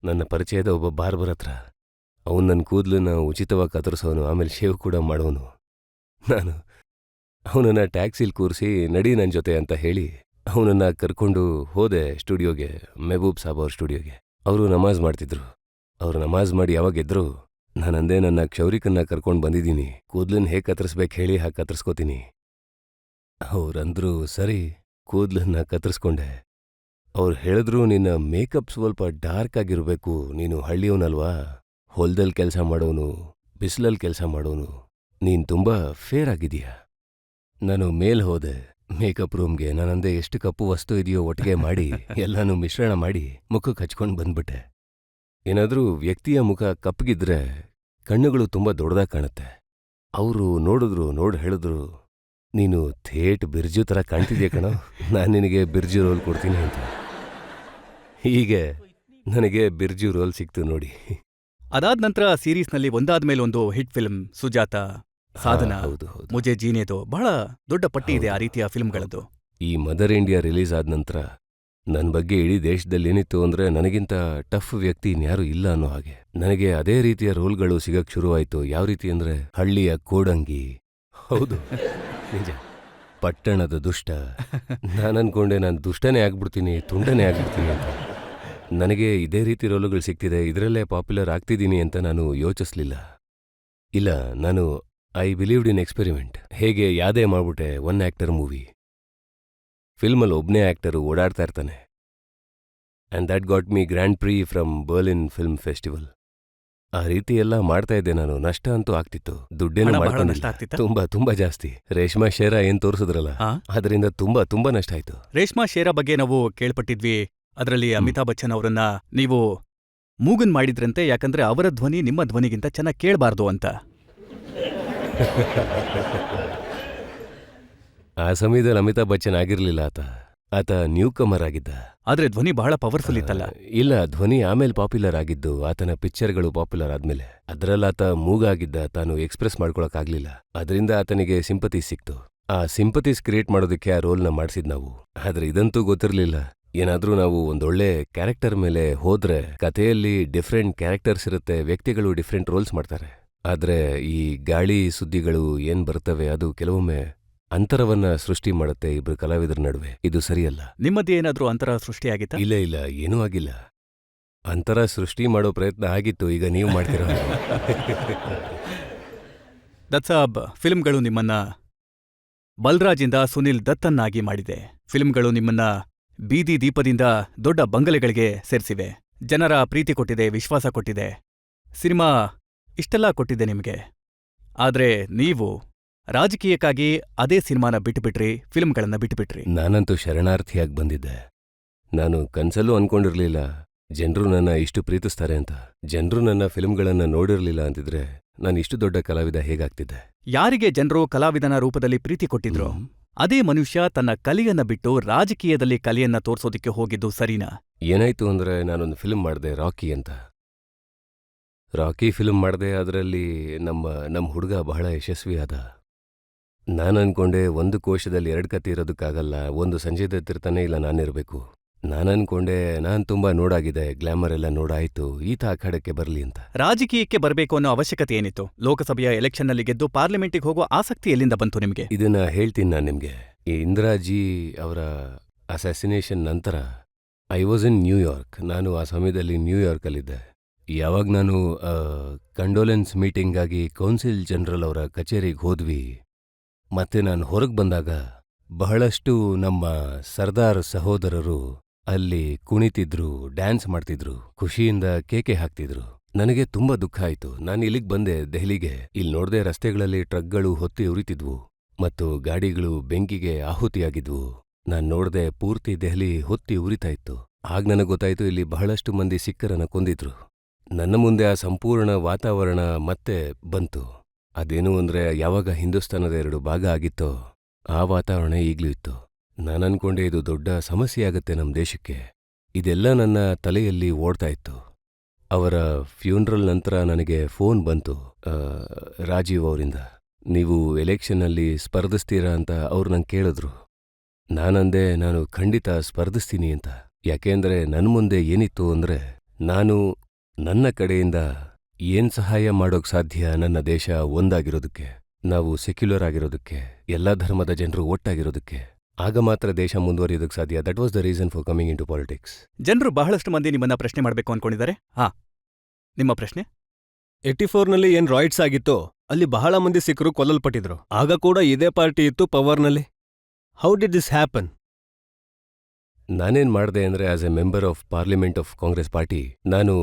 ನನ್ನ ಪರಿಚಯದ ಒಬ್ಬ ಬಾರ್ಬರ್ ಹತ್ರ. ಅವನು ನನ್ನ ಕೂದಲನ್ನ ಉಚಿತವಾಗಿ ಕತ್ತರಿಸೋನು, ಆಮೇಲೆ ಶೇವ್ ಕೂಡ ಮಾಡೋನು. ನಾನು ಅವನನ್ನ ಟ್ಯಾಕ್ಸಿಲ್ ಕೂರಿಸಿ ನಡಿ ನನ್ನ ಜೊತೆ ಅಂತ ಹೇಳಿ ಅವನನ್ನ ಕರ್ಕೊಂಡು ಹೋದೆ ಸ್ಟುಡಿಯೋಗೆ, ಮೆಹಬೂಬ್ ಸಾಬ್ ಅವ್ರ ಸ್ಟುಡಿಯೋಗೆ. ಅವರು ನಮಾಜ್ ಮಾಡ್ತಿದ್ರು. ಅವರು ನಮಾಜ್ ಮಾಡಿ ಯಾವಾಗ ಎದ್ರು, ನಾನಂದೆ, ನನ್ನ ಕ್ಷೌರಿಕನ್ನ ಕರ್ಕೊಂಡು ಬಂದಿದ್ದೀನಿ, ಕೂದ್ಲನ್ನ ಹೇಗೆ ಕತ್ತರಿಸ್ಬೇಕು ಹೇಳಿ ಹಾಗೆ ಕತ್ತರಿಸ್ಕೋತೀನಿ. ಅವ್ರಂದ್ರು, ಸರಿ. ಕೂದ್ಲನ್ನ ಕತ್ತರಿಸ್ಕೊಂಡೆ. ಅವ್ರು ಹೇಳಿದ್ರು, ನಿನ್ನ ಮೇಕಪ್ ಸ್ವಲ್ಪ ಡಾರ್ಕ್ ಆಗಿರ್ಬೇಕು, ನೀನು ಹಳ್ಳಿಯವನಲ್ವಾ, ಹೊಲದಲ್ಲಿ ಕೆಲಸ ಮಾಡೋನು, ಬಿಸಿಲಲ್ಲಿ ಕೆಲಸ ಮಾಡೋನು, ನೀನ್ ತುಂಬಾ ಫೇರ್ ಆಗಿದೀಯ. ನಾನು ಮೇಲ್ ಹೋದೆ ಮೇಕಪ್ ರೂಮ್ಗೆ. ನಾನಂದೆ, ಎಷ್ಟು ಕಪ್ಪು ವಸ್ತು ಇದೆಯೋ ಒಟ್ಟಿಗೆ ಮಾಡಿ ಎಲ್ಲಾನು ಮಿಶ್ರಣ ಮಾಡಿ ಮುಖಕ್ಕೆ ಹಚ್ಕೊಂಡು ಬಂದ್ಬಿಟ್ಟೆ. ಏನಾದ್ರೂ ವ್ಯಕ್ತಿಯ ಮುಖ ಕಪ್ಪಗಿದ್ರೆ ಕಣ್ಣುಗಳು ತುಂಬಾ ದೊಡ್ಡದಾಗಿ ಕಾಣುತ್ತೆ. ಅವರು ನೋಡಿ ಹೇಳಿದ್ರು, ನೀನು ಥೇಟ್ ಬಿರ್ಜು ಥರ ಕಾಣ್ತಿದ್ಯಾ ಕಣೋ, ನಾನು ನಿನಗೆ ಬಿರ್ಜು ರೋಲ್ ಕೊಡ್ತೀನಿ ಅಂತ. ಹೀಗೆ ನನಗೆ ಬಿರ್ಜು ರೋಲ್ ಸಿಕ್ತು ನೋಡಿ. ಅದಾದ ನಂತರ ಸೀರೀಸ್ನಲ್ಲಿ ಒಂದಾದ್ಮೇಲೆ ಒಂದು ಹಿಟ್ ಫಿಲ್ಮ್, ಸುಜಾತ, ಸಾಧನ, ಹೌದು ಹೌದು. ಮುಜೆ ಜೀನೆದು, ಬಹಳ ದೊಡ್ಡ ಪಟ್ಟಿ ಇದೆ ಆ ರೀತಿಯ ಫಿಲ್ಮ್ಗಳದ್ದು. ಈ ಮದರ್ ಇಂಡಿಯಾ ರಿಲೀಸ್ ಆದ ನಂತರ ನನ್ನ ಬಗ್ಗೆ ಇಡೀ ದೇಶದಲ್ಲಿ ಏನಿತ್ತು ಅಂದ್ರೆ, ನನಗಿಂತ ಟಫ್ ವ್ಯಕ್ತಿ ಇನ್ಯಾರೂ ಇಲ್ಲ ಅನ್ನೋ ಹಾಗೆ. ನನಗೆ ಅದೇ ರೀತಿಯ ರೋಲ್ಗಳು ಸಿಗಕ್ ಶುರುವಾಯ್ತು. ಯಾವ ರೀತಿ ಅಂದ್ರೆ, ಹಳ್ಳಿಯ ಕೋಡಂಗಿ, ಹೌದು ನಿಜ, ಪಟ್ಟಣದ ದುಷ್ಟ. ನಾನನ್ಕೊಂಡೆ ನಾನು ದುಷ್ಟನೇ ಆಗ್ಬಿಡ್ತೀನಿ, ತುಂಡನೇ ಆಗ್ಬಿಡ್ತೀನಿ ಅಂತ. ನನಗೆ ಇದೇ ರೀತಿ ರೋಲುಗಳು ಸಿಗ್ತಿದೆ, ಇದರಲ್ಲೇ ಪಾಪ್ಯುಲರ್ ಆಗ್ತಿದ್ದೀನಿ ಅಂತ ನಾನು ಯೋಚಿಸ್ಲಿಲ್ಲ. ಇಲ್ಲ, ನಾನು ಐ ಬಿಲೀವ್ಡ್ ಇನ್ ಎಕ್ಸ್ಪೆರಿಮೆಂಟ್. ಹೇಗೆ ಯಾದೇ ಮಾಡ್ಬಿಟ್ಟೆ, ಒನ್ ಆಕ್ಟರ್ ಮೂವಿ. ಫಿಲ್ಮಲ್ಲಿ ಒಬ್ನೇ ಆಕ್ಟರು ಓಡಾಡ್ತಾ ಇರ್ತಾನೆ. And that got me grand prix from Berlin film festival. ಆ ರೀತಿ ಎಲ್ಲ ಮಾಡ್ತಾ ಇದ್ದೆ ನಾನು. ನಷ್ಟ ಅಂತೂ ಆಗ್ತಿತ್ತು, ದುಡ್ಡೇನು ಹಣ ಬಹಳ ಮಾಡ್ಕೊಂಡಿಲ್ಲ. ನಷ್ಟ ಆಗ್ತಿತ್ತಾ? ತುಂಬಾ ಜಾಸ್ತಿ. ರೇಷ್ಮಾ ಶೇರ ಏನ್ ತೋರಿಸಿದ್ರಲ್ಲ, ಆ? ಅದರಿಂದ ತುಂಬಾ ನಷ್ಟ ಆಯ್ತು. ರೇಷ್ಮಾ ಶೇರ ಬಗ್ಗೆ ನಾವು ಕೇಳ್ಪಟ್ಟಿದ್ವಿ. ಅದರಲ್ಲಿ ಅಮಿತಾಬ್ ಬಚ್ಚನ್ ಅವರನ್ನ ನೀವು ಮೂಗನ್ ಮಾಡಿದ್ರಂತೆ, ಯಾಕಂದ್ರೆ ಅವರ ಧ್ವನಿ ನಿಮ್ಮ ಧ್ವನಿಗಿಂತ ಚೆನ್ನಾಗಿ ಕೇಳಬಾರ್ದು ಅಂತ. ಆ ಸಮಯದಲ್ಲಿ ಅಮಿತಾಬ್ ಬಚ್ಚನ್ ಆಗಿರ್ಲಿಲ್ಲ. ಆತ ನ್ಯೂ ಕಮರ್ ಆಗಿದ್ದ. ಆದ್ರೆ ಧ್ವನಿ ಬಹಳ ಪವರ್ಫುಲ್ ಇತ್ತಲ್ಲ. ಇಲ್ಲ, ಧ್ವನಿ ಆಮೇಲೆ ಪಾಪ್ಯುಲರ್ ಆಗಿದ್ದು, ಆತನ ಪಿಕ್ಚರ್ಗಳು ಪಾಪ್ಯುಲರ್ ಆದ್ಮೇಲೆ. ಅದ್ರಲ್ಲಿ ಆತ ಮೂಗಾಗಿದ್ದ, ತಾನು ಎಕ್ಸ್ಪ್ರೆಸ್ ಮಾಡ್ಕೊಳಕ್ಕಾಗ್ಲಿಲ್ಲ. ಅದರಿಂದ ಆತನಿಗೆ ಸಿಂಪತೀಸ್ ಸಿಕ್ತು. ಆ ಸಿಂಪತೀಸ್ ಕ್ರಿಯೇಟ್ ಮಾಡೋದಕ್ಕೆ ಆ ರೋಲ್ನ ಮಾಡ್ಸಿದ್ ನಾವು. ಆದ್ರೆ ಇದಂತೂ ಗೊತ್ತಿರ್ಲಿಲ್ಲ. ಏನಾದ್ರೂ ನಾವು ಒಂದೊಳ್ಳೆ ಕ್ಯಾರೆಕ್ಟರ್ ಮೇಲೆ ಹೋದ್ರೆ ಕಥೆಯಲ್ಲಿ ಡಿಫ್ರೆಂಟ್ ಕ್ಯಾರೆಕ್ಟರ್ಸ್ ಇರುತ್ತೆ, ವ್ಯಕ್ತಿಗಳು ಡಿಫ್ರೆಂಟ್ ರೋಲ್ಸ್ ಮಾಡ್ತಾರೆ. ಆದ್ರೆ ಈ ಗಾಳಿ ಸುದ್ದಿಗಳು ಏನ್ ಬರ್ತವೆ, ಅದು ಕೆಲವೊಮ್ಮೆ ಅಂತರವನ್ನ ಸೃಷ್ಟಿ ಮಾಡುತ್ತೆ ಇಬ್ರು ಕಲಾವಿದರ ನಡುವೆ. ಇದು ಸರಿಯಲ್ಲ. ನಿಮ್ಮದೇ ಏನಾದ್ರೂ ಅಂತರ ಸೃಷ್ಟಿಯಾಗಿತ್ತಾ? ಇಲ್ಲ, ಏನೂ ಆಗಿಲ್ಲ. ಅಂತರ ಸೃಷ್ಟಿ ಮಾಡೋ ಪ್ರಯತ್ನ ಆಗಿತ್ತು, ಈಗ ನೀವು ಮಾಡ್ತಿರೋ ಹಾಗೆ. ದತ್ಸಾಬ್, ಫಿಲ್ಮ್ಗಳು ನಿಮ್ಮನ್ನ ಬಲ್ರಾಜಿಂದ ಸುನಿಲ್ ದತ್ತನ್ನಾಗಿ ಮಾಡಿದೆ. ಫಿಲ್ಮ್ಗಳು ನಿಮ್ಮನ್ನ ಬೀದಿ ದೀಪದಿಂದ ದೊಡ್ಡ ಬಂಗಲೆಗಳಿಗೆ ಸೇರಿಸಿವೆ. ಜನರ ಪ್ರೀತಿ ಕೊಟ್ಟಿದೆ, ವಿಶ್ವಾಸ ಕೊಟ್ಟಿದೆ, ಸಿನಿಮಾ ಇಷ್ಟೆಲ್ಲ ಕೊಟ್ಟಿದೆ ನಿಮಗೆ. ಆದ್ರೆ ನೀವು ರಾಜಕೀಯಕ್ಕಾಗಿ ಅದೇ ಸಿನಿಮಾನ ಬಿಟ್ಟುಬಿಟ್ರಿ, ಫಿಲ್ಮ್ಗಳನ್ನ ಬಿಟ್ಟುಬಿಟ್ರಿ. ನಾನಂತೂ ಶರಣಾರ್ಥಿಯಾಗಿ ಬಂದಿದ್ದೆ. ನಾನು ಕನ್ಸಲ್ಲೂ ಅನ್ಕೊಂಡಿರ್ಲಿಲ್ಲ ಜನರು ನನ್ನ ಇಷ್ಟು ಪ್ರೀತಿಸ್ತಾರೆ ಅಂತ. ಜನರು ನನ್ನ ಫಿಲ್ಮ್ಗಳನ್ನ ನೋಡಿರ್ಲಿಲ್ಲ ಅಂತಿದ್ರೆ ನಾನು ಇಷ್ಟು ದೊಡ್ಡ ಕಲಾವಿದ ಹೇಗಾಗ್ತಿದ್ದೆ. ಯಾರಿಗೆ ಜನರು ಕಲಾವಿದನ ರೂಪದಲ್ಲಿ ಪ್ರೀತಿ ಕೊಟ್ಟಿದ್ರು, ಅದೇ ಮನುಷ್ಯ ತನ್ನ ಕಲೆಯನ್ನ ಬಿಟ್ಟು ರಾಜಕೀಯದಲ್ಲಿ ಕಲೆಯನ್ನ ತೋರ್ಸೋದಿಕ್ಕೆ ಹೋಗಿದ್ದು ಸರಿನಾ? ಏನಾಯ್ತು ಅಂದ್ರೆ, ನಾನೊಂದು ಫಿಲ್ಮ್ ಮಾಡಿದೆ, ರಾಕಿ ಅಂತ. ರಾಕಿ ಫಿಲ್ಮ್ ಮಾಡಿದೆ. ಅದರಲ್ಲಿ ನಮ್ಮ ಹುಡುಗ ಬಹಳ ಯಶಸ್ವಿ ಆದ. ನಾನು ಅನ್ಕೊಂಡೆ ಒಂದು ಕೋಶದಲ್ಲಿ 2 ಕತೆ ಇರೋದಕ್ಕಾಗಲ್ಲ, ಒಂದು ಸಂಜಯ್ ದತ್ ಇರ್ತಾನೆ, ಇಲ್ಲ ನಾನಿರ್ಬೇಕು. ನಾನು ಅನ್ಕೊಂಡೆ ನಾನು ತುಂಬಾ ನೋಡಾಗಿದೆ, ಗ್ಲಾಮರ್ ಎಲ್ಲ ನೋಡಾಯ್ತು, ಈತ ಅಖಾಡಕ್ಕೆ ಬರಲಿ ಅಂತ. ರಾಜಕೀಯಕ್ಕೆ ಬರಬೇಕು ಅನ್ನೋ ಅವಶ್ಯಕತೆ ಏನಿತ್ತು? ಲೋಕಸಭೆಯ ಎಲೆಕ್ಷನ್ನಲ್ಲಿ ಗೆದ್ದು ಪಾರ್ಲಿಮೆಂಟಿಗೆ ಹೋಗೋ ಆಸಕ್ತಿ ಎಲ್ಲಿಂದ ಬಂತು ನಿಮಗೆ? ಇದನ್ನ ಹೇಳ್ತೀನಿ ನಾನು ನಿಮ್ಗೆ. ಈ ಇಂದಿರಾಜಿ ಅವರ ಅಸಾಸಿನೇಷನ್ ನಂತರ ಐ ವಾಸ್ ಇನ್ ನ್ಯೂಯಾರ್ಕ್. ನಾನು ಆ ಸಮಯದಲ್ಲಿ ನ್ಯೂಯಾರ್ಕಲ್ಲಿದ್ದೆ. ಯಾವಾಗ ನಾನು ಕಂಡೋಲೆನ್ಸ್ ಮೀಟಿಂಗಾಗಿ ಕೌನ್ಸಿಲ್ ಜನರಲ್ ಅವರ ಕಚೇರಿಗೆ ಹೋದ್ವಿ, ಮತ್ತೆ ನಾನು ಹೊರಗೆ ಬಂದಾಗ ಬಹಳಷ್ಟು ನಮ್ಮ ಸರ್ದಾರ್ ಸಹೋದರರು ಅಲ್ಲಿ ಕುಣಿತಿದ್ರು, ಡ್ಯಾನ್ಸ್ ಮಾಡ್ತಿದ್ರು, ಖುಷಿಯಿಂದ ಕೇಕೆ ಹಾಕ್ತಿದ್ರು. ನನಗೆ ತುಂಬಾ ದುಃಖ ಆಯ್ತು. ನಾನು ಇಲ್ಲಿಗೆ ಬಂದೆ, ದೆಹಲಿಗೆ. ಇಲ್ಲಿ ನೋಡ್ದೆ ರಸ್ತೆಗಳಲ್ಲಿ ಟ್ರಕ್ಗಳು ಹೊತ್ತಿ ಉರಿತಿದ್ವು ಮತ್ತು ಗಾಡಿಗಳು ಬೆಂಕಿಗೆ ಆಹುತಿಯಾಗಿದ್ವು. ನಾನ್ ನೋಡ್ದೆ ಪೂರ್ತಿ ದೆಹಲಿ ಹೊತ್ತಿ ಉರಿತಾ ಇತ್ತು. ಆಗ ನನಗೆ ಗೊತ್ತಾಯ್ತು, ಇಲ್ಲಿ ಬಹಳಷ್ಟು ಮಂದಿ ಸಿಖ್ಖರನ್ನ ಕೊಂದಿದ್ರು. ನನ್ನ ಮುಂದೆ ಆ ಸಂಪೂರ್ಣ ವಾತಾವರಣ ಮತ್ತೆ ಬಂತು. ಅದೇನು ಅಂದ್ರೆ, ಯಾವಾಗ ಹಿಂದೂಸ್ತಾನದ 2 ಭಾಗ ಆಗಿತ್ತೋ ಆ ವಾತಾವರಣ ಈಗ್ಲೂ ಇತ್ತು. ನಾನನ್ಕೊಂಡೆ ಇದು ದೊಡ್ಡ ಸಮಸ್ಯೆಯಾಗತ್ತೆ ನಮ್ಮ ದೇಶಕ್ಕೆ. ಇದೆಲ್ಲ ನನ್ನ ತಲೆಯಲ್ಲಿ ಓಡ್ತಾ ಇತ್ತು. ಅವರ ಫ್ಯೂನರಲ್ ನಂತರ ನನಗೆ ಫೋನ್ ಬಂತು ರಾಜೀವ್ ಅವರಿಂದ. ನೀವು ಎಲೆಕ್ಷನ್ನಲ್ಲಿ ಸ್ಪರ್ಧಿಸ್ತೀರಾ ಅಂತ ಅವ್ರು ನಂಗೆ ಕೇಳಿದ್ರು. ನಾನಂದೆ, ನಾನು ಖಂಡಿತ ಸ್ಪರ್ಧಿಸ್ತೀನಿ ಅಂತ. ಯಾಕೆಂದ್ರೆ ನನ್ನ ಮುಂದೆ ಏನಿತ್ತು ಅಂದ್ರೆ, ನಾನು ನನ್ನ ಕಡೆಯಿಂದ ಏನ್ ಸಹಾಯ ಮಾಡೋಕ್ ಸಾಧ್ಯ ನನ್ನ ದೇಶ ಒಂದಾಗಿರೋದಕ್ಕೆ, ನಾವು ಸೆಕ್ಯುಲರ್ ಆಗಿರೋದಕ್ಕೆ, ಎಲ್ಲಾ ಧರ್ಮದ ಜನರು ಒಟ್ಟಾಗಿರೋದಕ್ಕೆ. ಆಗ ಮಾತ್ರ ದೇಶ ಮುಂದುವರಿಯೋದಕ್ಕೆ ಸಾಧ್ಯ. That was the reason for coming into politics. ಜನರು ಬಹಳಷ್ಟು ಮಂದಿ ನಿಮ್ಮನ್ನ ಪ್ರಶ್ನೆ ಮಾಡಬೇಕು ಅನ್ಕೊಂಡಿದ್ದಾರೆ. ನಿಮ್ಮ ಪ್ರಶ್ನೆ? 84ನಲ್ಲಿ ಏನ್ ರಾಯ್ಟ್ಸ್ ಆಗಿತ್ತೋ ಅಲ್ಲಿ ಬಹಳ ಮಂದಿ ಸಿಖ್ಖರು ಕೊಲ್ಲಲ್ಪಟ್ಟಿದ್ರು. ಆಗ ಕೂಡ ಇದೇ ಪಾರ್ಟಿ ಇತ್ತು ಪವರ್ನಲ್ಲಿ. How did this happen? ನಾನೇನ್ ಮಾಡ್ದೆ ಅಂದ್ರೆ, as a member of parliament of Congress party, ನಾನು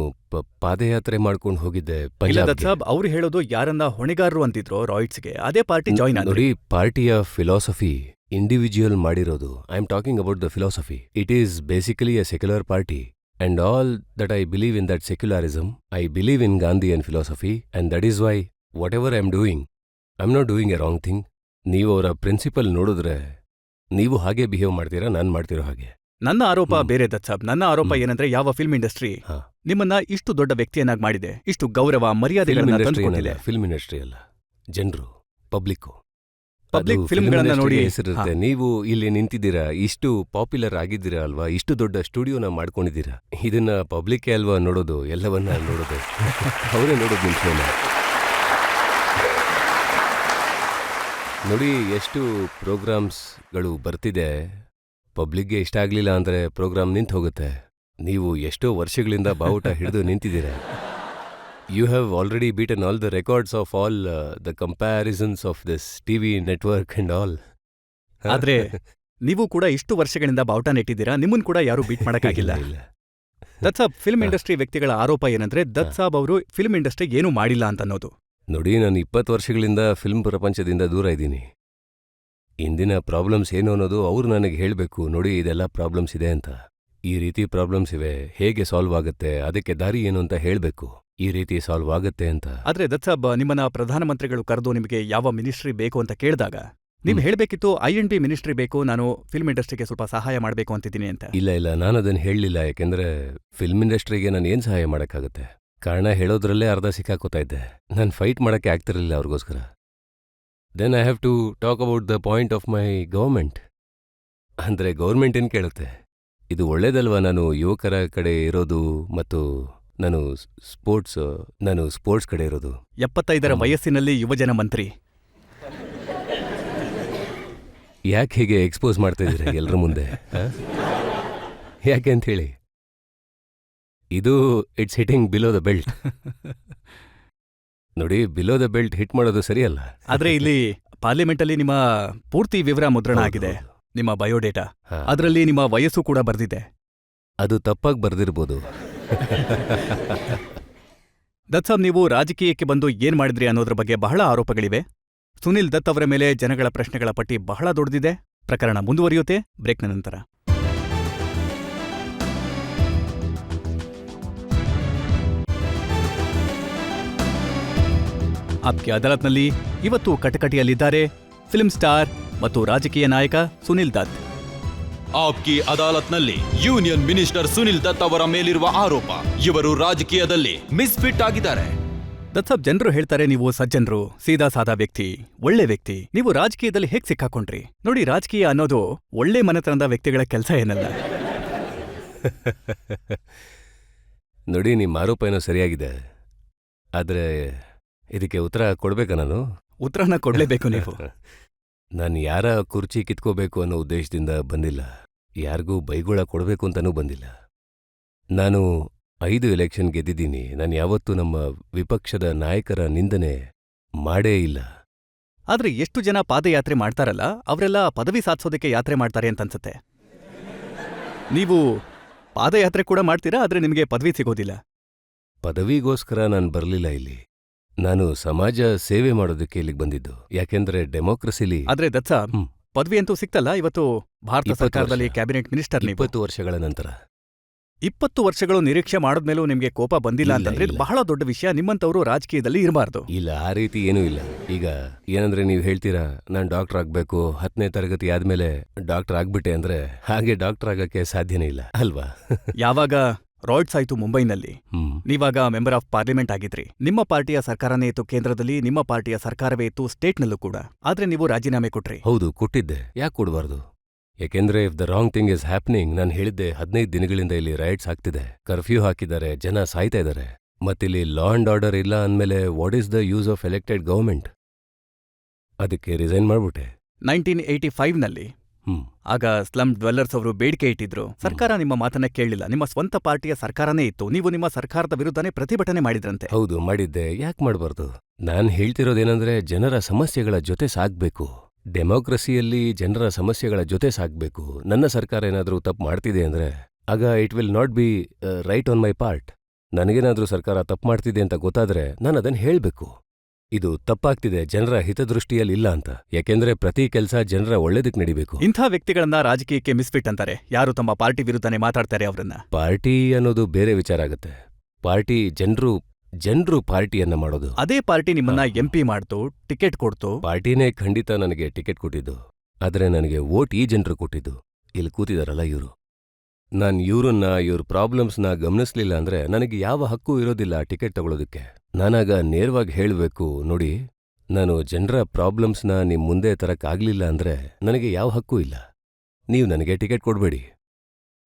ಪಾದಯಾತ್ರೆ ಮಾಡ್ಕೊಂಡು ಹೋಗಿದ್ದೆ ಪಂಜಾಬ್ಗೆ. ಅವ್ರು ಹೇಳೋದು ಯಾರನ್ನ ಹೊಣೆಗಾರರು ಅಂತಿದ್ರು ರಾಯ್ಟ್ಸ್ಗೆ, ಅದೇ ಪಾರ್ಟಿ ಜಾಯ್ನ್ ಆದ್ರು. ನೋಡಿ, ಪಾರ್ಟಿಯ ಫಿಲಾಸಫಿ ಇಂಡಿವಿಜುವಲ್ ಮಾಡಿರೋದು. I am talking about the philosophy. It is basically A secular party. And all that I believe in that secularism, I believe in Gandhian philosophy, and that is why whatever I am doing, I am not doing a wrong thing. ನೀವು ಅವರ ಪ್ರಿನ್ಸಿಪಲ್ ನೋಡಿದ್ರೆ ನೀವು ಹಾಗೆ ಬಿಹೇವ್ ಮಾಡ್ತೀರಾ, ನಾನು ಮಾಡ್ತಿರೋ ಹಾಗೆ. ನನ್ನ ಆರೋಪ ಬೇರೆ ದತ್ ಸಾಬ್. ನನ್ನ ಆರೋಪ ಏನಂದ್ರೆ, ಯಾವ ಫಿಲ್ಮ್ ಇಂಡಸ್ಟ್ರಿ ನಿಮ್ಮನ್ನ ಇಷ್ಟು ದೊಡ್ಡ ವ್ಯಕ್ತಿಯನ್ನಾಗಿ ಮಾಡಿದೆ, ಇಷ್ಟು ಗೌರವ ಮರ್ಯಾದೆಗಳನ್ನ ತಂದುಕೊಟ್ಟಿದೆ. ಫಿಲ್ಮ್ ಇಂಡಸ್ಟ್ರಿ ಅಲ್ಲ, ಜನರು, ಪಬ್ಲಿಕ್ ಫಿಲ್ಮ್ಗಳನ್ನ ನೋಡಿ ಹೆಸರಿರುತ್ತೆ. ನೀವು ಇಲ್ಲಿ ನಿಂತಿದ್ದೀರಾ, ಇಷ್ಟು ಪಾಪ್ಯುಲರ್ ಆಗಿದ್ದೀರಾ ಅಲ್ವಾ, ಇಷ್ಟು ದೊಡ್ಡ ಸ್ಟುಡಿಯೋನ ಮಾಡ್ಕೊಂಡಿದ್ದೀರಾ. ಇದನ್ನ ಪಬ್ಲಿಕ್ ಅಲ್ವಾ ನೋಡೋದು, ಎಲ್ಲವನ್ನ ನೋಡೋದು ಅವರೇ ನೋಡೋದು ನಿಂತ್ಮೇಲೆ. ನೋಡಿ, ಎಷ್ಟು ಪ್ರೋಗ್ರಾಮ್ಸ್ಗಳು ಬರ್ತಿದೆ. ಪಬ್ಲಿಕ್ಗೆ ಇಷ್ಟ ಆಗ್ಲಿಲ್ಲ ಅಂದ್ರೆ ಪ್ರೋಗ್ರಾಮ್ ನಿಂತು ಹೋಗುತ್ತೆ. ನೀವು ಎಷ್ಟೋ ವರ್ಷಗಳಿಂದ ಬಾವುಟ ಹಿಡಿದು ನಿಂತಿದ್ದೀರಾ. You have already beaten all the records of all the comparisons of this TV network and all. ಆದ್ರೆ ನೀವು ಕೂಡ ಇಷ್ಟು ವರ್ಷಗಳಿಂದ ಬಾವುಟ ನೆಟ್ಟಿದ್ದೀರಾ, ನಿಮ್ಮನ್ ಕೂಡ ಯಾರು ಬೀಟ್ ಮಾಡಕ್ಕಾಗಿಲ್ಲ. ದತ್ ಸಾಬ್, ಫಿಲ್ಮ್ ಇಂಡಸ್ಟ್ರಿ ವ್ಯಕ್ತಿಗಳ ಆರೋಪ ಏನಂದ್ರೆ, ದತ್ ಸಾಬ್ ಅವರು ಫಿಲ್ಮ್ ಇಂಡಸ್ಟ್ರಿಗೆ ಏನೂ ಮಾಡಿಲ್ಲ ಅಂತ ಅನ್ನೋದು. ನೋಡಿ, ನಾನು 20 ವರ್ಷಗಳಿಂದ ಫಿಲ್ಮ್ ಪ್ರಪಂಚದಿಂದ ದೂರ ಇದ್ದೀನಿ. ಇಂದಿನ ಪ್ರಾಬ್ಲಮ್ಸ್ ಏನು ಅನ್ನೋದು ಅವ್ರು ನನಗೆ ಹೇಳಬೇಕು. ನೋಡಿ, ಇದೆಲ್ಲ ಪ್ರಾಬ್ಲಮ್ಸ್ ಇದೆ ಅಂತ, ಈ ರೀತಿ ಪ್ರಾಬ್ಲಮ್ಸ್ ಇವೆ, ಹೇಗೆ ಸಾಲ್ವ್ ಆಗುತ್ತೆ, ಅದಕ್ಕೆ ದಾರಿ ಏನು ಅಂತ ಹೇಳಬೇಕು. ಈ ರೀತಿ ಸಾಲ್ವ್ ಆಗತ್ತೆ ಅಂತ. ಆದ್ರೆ ದತ್ ಸಾಬ್, ನಿಮ್ಮನ್ನ ಪ್ರಧಾನಮಂತ್ರಿಗಳು ಕರೆದು ನಿಮಗೆ ಯಾವ ಮಿನಿಸ್ಟ್ರಿ ಬೇಕು ಅಂತ ಕೇಳಿದಾಗ ನೀವು ಹೇಳಬೇಕಿತ್ತು, IND ಮಿನಿಸ್ಟ್ರಿ ಬೇಕು, ನಾನು ಫಿಲ್ಮ್ ಇಂಡಸ್ಟ್ರಿಗೆ ಸ್ವಲ್ಪ ಸಹಾಯ ಮಾಡಬೇಕು ಅಂತಿದ್ದೀನಿ ಅಂತ. ಇಲ್ಲ, ನಾನು ಅದನ್ನು ಹೇಳಲಿಲ್ಲ. ಯಾಕೆಂದ್ರೆ ಫಿಲ್ಮ್ ಇಂಡಸ್ಟ್ರಿಗೆ ನಾನು ಏನು ಸಹಾಯ ಮಾಡೋಕ್ಕಾಗತ್ತೆ? ಕಾರಣ ಹೇಳೋದ್ರಲ್ಲೇ ಅರ್ಧ ಸಿಕ್ಕಾಕೋತಾ ಇದ್ದೆ. ನಾನು ಫೈಟ್ ಮಾಡೋಕ್ಕೆ ಆಗ್ತಿರಲಿಲ್ಲ ಅವ್ರಿಗೋಸ್ಕರ. Then I have to talk about the point of my government. ಅಂದರೆ ಗೌರ್ಮೆಂಟ್ ಏನು ಕೇಳುತ್ತೆ? ಇದು ಒಳ್ಳೇದಲ್ವಾ ನಾನು ಯುವಕರ ಕಡೆ ಇರೋದು ಮತ್ತು ನಾನು ಸ್ಪೋರ್ಟ್ಸ್ ಕಡೆ ಇರೋದು. 75ರ ವಯಸ್ಸಿನಲ್ಲಿ ಯುವಜನ ಮಂತ್ರಿ. ಯಾಕೆ ಹೀಗೆ ಎಕ್ಸ್ಪೋಸ್ ಮಾಡ್ತಾ ಇದ್ದೀರಾ ಎಲ್ಲರ ಮುಂದೆ? ಯಾಕೆ ಅಂತ ಹೇಳಿ, ಇದು it's hitting below the belt. ನೋಡಿ, ಬಿಲೋ ದ ಬೆಲ್ಟ್ ಹಿಟ್ ಮಾಡೋದು ಸರಿಯಲ್ಲ. ಆದ್ರೆ ಇಲ್ಲಿ ಪಾರ್ಲಿಮೆಂಟಲ್ಲಿ ನಿಮ್ಮ ಪೂರ್ತಿ ವಿವರ ಮುದ್ರಣ ಆಗಿದೆ, ನಿಮ್ಮ ಬಯೋಡೇಟಾ. ಅದರಲ್ಲಿ ನಿಮ್ಮ ವಯಸ್ಸು ಕೂಡ ಬರ್ದಿದೆ. ಅದು ತಪ್ಪಾಗಿ ಬರ್ದಿರ್ಬೋದು. ದತ್ ಸಾಬ್, ನೀವು ರಾಜಕೀಯಕ್ಕೆ ಬಂದು ಏನ್ ಮಾಡಿದ್ರಿ ಅನ್ನೋದ್ರ ಬಗ್ಗೆ ಬಹಳ ಆರೋಪಗಳಿವೆ. ಸುನಿಲ್ ದತ್ ಅವರ ಮೇಲೆ ಜನಗಳ ಪ್ರಶ್ನೆಗಳ ಪಟ್ಟಿ ಬಹಳ ದೊಡ್ಡದಿದೆ. ಪ್ರಕರಣ ಮುಂದುವರಿಯುತ್ತೆ ಬ್ರೇಕ್ನ ನಂತರ. ಆಪ್ಗೆ ಅದಾಲತ್ನಲ್ಲಿ ಇವತ್ತು ಕಟಕಟಿಯಲ್ಲಿದ್ದಾರೆ ಫಿಲ್ಮ್ ಸ್ಟಾರ್ ಮತ್ತು ರಾಜಕೀಯ ನಾಯಕ ಸುನಿಲ್ ದತ್. ಆಪ್ಕಿ ಅದಾಲತ್ನಲ್ಲಿ ಯೂನಿಯನ್ ಮಿನಿಸ್ಟರ್ ಸುನಿಲ್ ದತ್ ಅವರ ಮೇಲಿರುವ ಆರೋಪ, ಇವರು ರಾಜಕೀಯದಲ್ಲಿ ಮಿಸ್ಫಿಟ್ ಆಗಿದ್ದಾರೆ. ದತ್ಸಾಬ್ ಜನರು ಹೇಳ್ತಾರೆ ನೀವು ಸಜ್ಜನರು, ಸೀದಾ ಸಾದಾ ವ್ಯಕ್ತಿ, ಒಳ್ಳೆ ವ್ಯಕ್ತಿ. ನೀವು ರಾಜಕೀಯದಲ್ಲಿ ಹೇಗ್ ಸಿಕ್ಕಾಕೊಂಡ್ರಿ? ನೋಡಿ, ರಾಜಕೀಯ ಅನ್ನೋದು ಒಳ್ಳೆ ಮನೆತನದ ವ್ಯಕ್ತಿಗಳ ಕೆಲಸ ಏನಲ್ಲ. ನೋಡಿ, ನಿಮ್ಮ ಆರೋಪ ಏನೋ ಸರಿಯಾಗಿದೆ, ಆದ್ರೆ ಇದಕ್ಕೆ ಉತ್ತರ ಕೊಡ್ಬೇಕಾ ನಾನು? ಉತ್ತರನ ಕೊಡ್ಲೇಬೇಕು ನೀವು. ನಾನು ಯಾರ ಕುರ್ಚಿ ಕಿತ್ಕೋಬೇಕು ಅನ್ನೋ ಉದ್ದೇಶದಿಂದ ಬಂದಿಲ್ಲ, ಯಾರಿಗೂ ಬೈಗುಳ ಕೊಡಬೇಕು ಅಂತನೂ ಬಂದಿಲ್ಲ. ನಾನು 5 ಎಲೆಕ್ಷನ್ ಗೆದ್ದಿದ್ದೀನಿ. ನಾನು ಯಾವತ್ತೂ ನಮ್ಮ ವಿಪಕ್ಷದ ನಾಯಕರ ನಿಂದನೆ ಮಾಡೇ ಇಲ್ಲ. ಆದ್ರೆ ಎಷ್ಟು ಜನ ಪಾದಯಾತ್ರೆ ಮಾಡ್ತಾರಲ್ಲ, ಅವರೆಲ್ಲ ಪದವಿ ಸಾಧಿಸೋದಕ್ಕೆ ಯಾತ್ರೆ ಮಾಡ್ತಾರೆ ಅಂತನ್ಸುತ್ತೆ. ನೀವು ಪಾದಯಾತ್ರೆ ಕೂಡ ಮಾಡ್ತೀರಾ, ಆದ್ರೆ ನಿಮಗೆ ಪದವಿ ಸಿಗೋದಿಲ್ಲ. ಪದವಿಗೋಸ್ಕರ ನಾನು ಬರಲಿಲ್ಲ ಇಲ್ಲಿ. ನಾನು ಸಮಾಜ ಸೇವೆ ಮಾಡೋದಕ್ಕೆ ಇಲ್ಲಿಗೆ ಬಂದಿದ್ದು. ಯಾಕೆಂದ್ರೆ ಡೆಮೋಕ್ರಸಿಲಿ ಆದ್ರೆ ದತ್ಸಾಬ್, ಪದವಿ ಅಂತೂ ಸಿಕ್ತಲ್ಲ ಇವತ್ತು. ಭಾರತ 20 ಸರ್ಕಾರದಲ್ಲಿ ವರ್ಷ. ಕ್ಯಾಬಿನೆಟ್ ಮಿನಿಸ್ಟರ್ ನೀವು. 20 ವರ್ಷಗಳ ನಂತರ 20 ವರ್ಷಗಳು ನಿರೀಕ್ಷೆ ಮಾಡಿದ್ಮೇಲೂ ನಿಮ್ಗೆ ಕೋಪ ಬಂದಿಲ್ಲ ಇಲ್ಲ, ಅಂತಂದ್ರೆ ಇದು ಇಲ್ಲ. ಬಹಳ ದೊಡ್ಡ ವಿಷಯ. ನಿಮ್ಮಂತವ್ರು ರಾಜಕೀಯದಲ್ಲಿ ಇರಬಾರ್ದು. ಇಲ್ಲ, ಆ ರೀತಿ ಏನೂ ಇಲ್ಲ. ಈಗ ಏನಂದ್ರೆ ನೀವು ಹೇಳ್ತೀರಾ ನಾನು ಡಾಕ್ಟರ್ ಆಗ್ಬೇಕು, 10ನೇ ತರಗತಿ ಆದ್ಮೇಲೆ ಡಾಕ್ಟರ್ ಆಗ್ಬಿಟ್ಟೆ ಅಂದ್ರೆ ಹಾಗೆ ಡಾಕ್ಟರ್ ಆಗಕ್ಕೆ ಸಾಧ್ಯನೇ ಇಲ್ಲ ಅಲ್ವಾ? ಯಾವಾಗ ರಾಯ್ಡ್ಸ್ ಆಯ್ತು ಮುಂಬೈನಲ್ಲಿ, ಹ್ಮ್. ನೀವಾಗ ಮೆಂಬರ್ ಆಫ್ ಪಾರ್ಲಿಮೆಂಟ್ ಆಗಿದ್ರಿ. ನಿಮ್ಮ ಪಾರ್ಟಿಯ ಸರ್ಕಾರನೇ ಇತ್ತು ಕೇಂದ್ರದಲ್ಲಿ, ನಿಮ್ಮ ಪಾರ್ಟಿಯ ಸರ್ಕಾರವೇ ಇತ್ತು ಸ್ಟೇಟ್ನಲ್ಲೂ ಕೂಡ. ಆದ್ರೆ ನೀವು ರಾಜೀನಾಮೆ ಕೊಟ್ರಿ. ಹೌದು, ಕೊಟ್ಟಿದ್ದೆ. ಯಾಕೆ ಕೊಡಬಾರ್ದು? ಯಾಕೆಂದ್ರೆ if the wrong thing is happening, ನಾನು ಹೇಳಿದ್ದೆ 15 ದಿನಗಳಿಂದ ಇಲ್ಲಿ ರೈಟ್ಸ್ ಆಗ್ತಿದೆ, ಕರ್ಫ್ಯೂ ಹಾಕಿದ್ದಾರೆ, ಜನ ಸಾಯ್ತಾ ಇದ್ದಾರೆ, ಮತ್ತಿಲ್ಲಿ ಲಾ ಅಂಡ್ ಆರ್ಡರ್ ಇಲ್ಲ ಅಂದ್ಮೇಲೆ what is the use of elected government? ಅದಕ್ಕೆ ರಿಸೈನ್ ಮಾಡ್ಬಿಟ್ಟೆ. 1985ನಲ್ಲಿ ಆಗ ಸ್ಲಮ್ ಡ್ವೆಲ್ಲರ್ಸ್ ಅವರು ಬೇಡಿಕೆ ಇಟ್ಟಿದ್ರು. ಸರ್ಕಾರ ನಿಮ್ಮ ಮಾತನ್ನ ಕೇಳಲಿಲ್ಲ. ನಿಮ್ಮ ಸ್ವಂತ ಪಾರ್ಟಿಯ ಸರ್ಕಾರನೇ ಇತ್ತು, ನೀವು ನಿಮ್ಮ ಸರ್ಕಾರದ ವಿರುದ್ಧನೇ ಪ್ರತಿಭಟನೆ ಮಾಡಿದ್ರಂತೆ. ಹೌದು, ಮಾಡಿದ್ದೆ. ಯಾಕೆ ಮಾಡಬಾರ್ದು? ನಾನ್ ಹೇಳ್ತಿರೋದೇನಂದ್ರೆ ಜನರ ಸಮಸ್ಯೆಗಳ ಜೊತೆ ಸಾಗ್ಬೇಕು. ಡೆಮೋಕ್ರಸಿಯಲ್ಲಿ ಜನರ ಸಮಸ್ಯೆಗಳ ಜೊತೆ ಸಾಗ್ಬೇಕು. ನನ್ನ ಸರ್ಕಾರ ಏನಾದ್ರೂ ತಪ್ಪು ಮಾಡ್ತಿದೆ ಅಂದ್ರೆ ಆಗ it will not be right on my part. ನನಗೇನಾದ್ರೂ ಸರ್ಕಾರ ತಪ್ಪು ಮಾಡ್ತಿದೆ ಅಂತ ಗೊತ್ತಾದ್ರೆ ನಾನು ಅದನ್ನ ಹೇಳ್ಬೇಕು. ಇದು ತಪ್ಪಾಗ್ತಿದೆ, ಜನರ ಹಿತದೃಷ್ಟಿಯಲ್ಲಿ ಇಲ್ಲ ಅಂತ. ಯಾಕೆಂದ್ರೆ ಪ್ರತಿ ಕೆಲಸ ಜನರ ಒಳ್ಳೇದಕ್ಕೆ ನಡಿಬೇಕು. ಇಂಥ ವ್ಯಕ್ತಿಗಳನ್ನ ರಾಜಕೀಯಕ್ಕೆ ಮಿಸ್ಫಿಟ್ ಅಂತಾರೆ. ಯಾರು ತಮ್ಮ ಪಾರ್ಟಿ ವಿರುದ್ಧನೇ ಮಾತಾಡ್ತಾರೆ ಅವರನ್ನ. ಪಾರ್ಟಿ ಅನ್ನೋದು ಬೇರೆ ವಿಚಾರ ಆಗುತ್ತೆ. ಪಾರ್ಟಿ ಜನರು ಪಾರ್ಟಿಯನ್ನ ಮಾಡೋದು. ಅದೇ ಪಾರ್ಟಿ ನಿಮ್ಮನ್ನ MP ಮಾಡ್ತು, ಟಿಕೆಟ್ ಕೊಡ್ತು. ಪಾರ್ಟಿನೇ ಖಂಡಿತ ನನಗೆ ಟಿಕೆಟ್ ಕೊಟ್ಟಿದ್ದು, ಆದ್ರೆ ನನಗೆ ವೋಟ್ ಈ ಜನರು ಕೊಟ್ಟಿದ್ದು. ಇಲ್ಲಿ ಕೂತಿದಾರಲ್ಲ ಇವರು. ನಾನು ಇವ್ರ ಪ್ರಾಬ್ಲಮ್ಸ್ನ ಗಮನಿಸ್ಲಿಲ್ಲ ಅಂದ್ರೆ ನನಗೆ ಯಾವ ಹಕ್ಕು ಇರೋದಿಲ್ಲ ಟಿಕೆಟ್ ತಗೊಳ್ಳೋದಕ್ಕೆ. ನಾನಾಗ ನೇರವಾಗಿ ಹೇಳಬೇಕು, ನೋಡಿ, ನಾನು ಜನರ ಪ್ರಾಬ್ಲಮ್ಸ್ನ ನಿಮ್ ಮುಂದೆ ತರಕ್ಕಾಗ್ಲಿಲ್ಲ ಅಂದ್ರೆ ನನಗೆ ಯಾವ ಹಕ್ಕು ಇಲ್ಲ. ನೀವು ನನಗೆ ಟಿಕೆಟ್ ಕೊಡ್ಬೇಡಿ.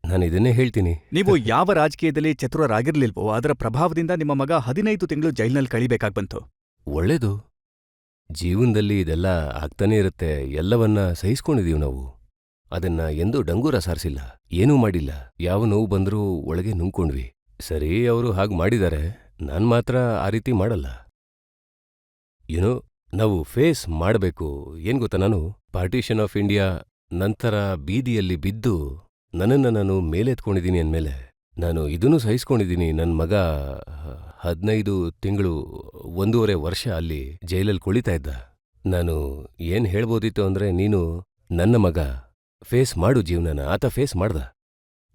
ನಾನು ಇದನ್ನೇ ಹೇಳ್ತೀನಿ. ನೀವು ಯಾವ ರಾಜಕೀಯದಲ್ಲಿ ಚತುರರಾಗಿರ್ಲಿಲ್ವೋ ಅದರ ಪ್ರಭಾವದಿಂದ ನಿಮ್ಮ ಮಗ 15 ತಿಂಗಳು ಜೈಲ್ನಲ್ಲಿ ಕಳಿಬೇಕಾಗ್ಬಂತು. ಒಳ್ಳೇದು. ಜೀವನದಲ್ಲಿ ಇದೆಲ್ಲ ಆಗ್ತಾನೇ ಇರುತ್ತೆ. ಎಲ್ಲವನ್ನ ಸಹಿಸ್ಕೊಂಡಿದೀವಿ ನಾವು. ಅದನ್ನ ಎಂದೂ ಡಂಗೂರ ಸಾರಿಸಿಲ್ಲ, ಏನೂ ಮಾಡಿಲ್ಲ. ಯಾವ ನೋವು ಬಂದ್ರೂ ಒಳಗೆ ನುಂಗ್ಕೊಂಡ್ವಿ. ಸರಿ, ಅವರು ಹಾಗೆ ಮಾಡಿದ್ದಾರೆ, ನಾನ್ ಮಾತ್ರ ಆ ರೀತಿ ಮಾಡಲ್ಲ. ಏನೋ ನಾವು ಫೇಸ್ ಮಾಡಬೇಕು. ಏನ್ ಗೊತ್ತಾ, ನಾನು ಪಾರ್ಟಿಷನ್ ಆಫ್ ಇಂಡಿಯಾ ನಂತರ ಬೀದಿಯಲ್ಲಿ ಬಿದ್ದು ನನ್ನನ್ನು ನಾನು ಮೇಲೆತ್ಕೊಂಡಿದ್ದೀನಿ ಅಂದ್ಮೇಲೆ ನಾನು ಇದನ್ನೂ ಸಹಿಸ್ಕೊಂಡಿದ್ದೀನಿ. ನನ್ನ ಮಗ 15 ತಿಂಗಳು 1.5 ವರ್ಷ ಅಲ್ಲಿ ಜೈಲಲ್ಲಿ ಕುಳಿತಾ ಇದ್ದ. ನಾನು ಏನ್ ಹೇಳ್ಬೋದಿತ್ತು ಅಂದ್ರೆ, ನೀನು ನನ್ನ ಮಗ ಫೇಸ್ ಮಾಡು ಜೀವನನ. ಆತ ಫೇಸ್ ಮಾಡ್ದ.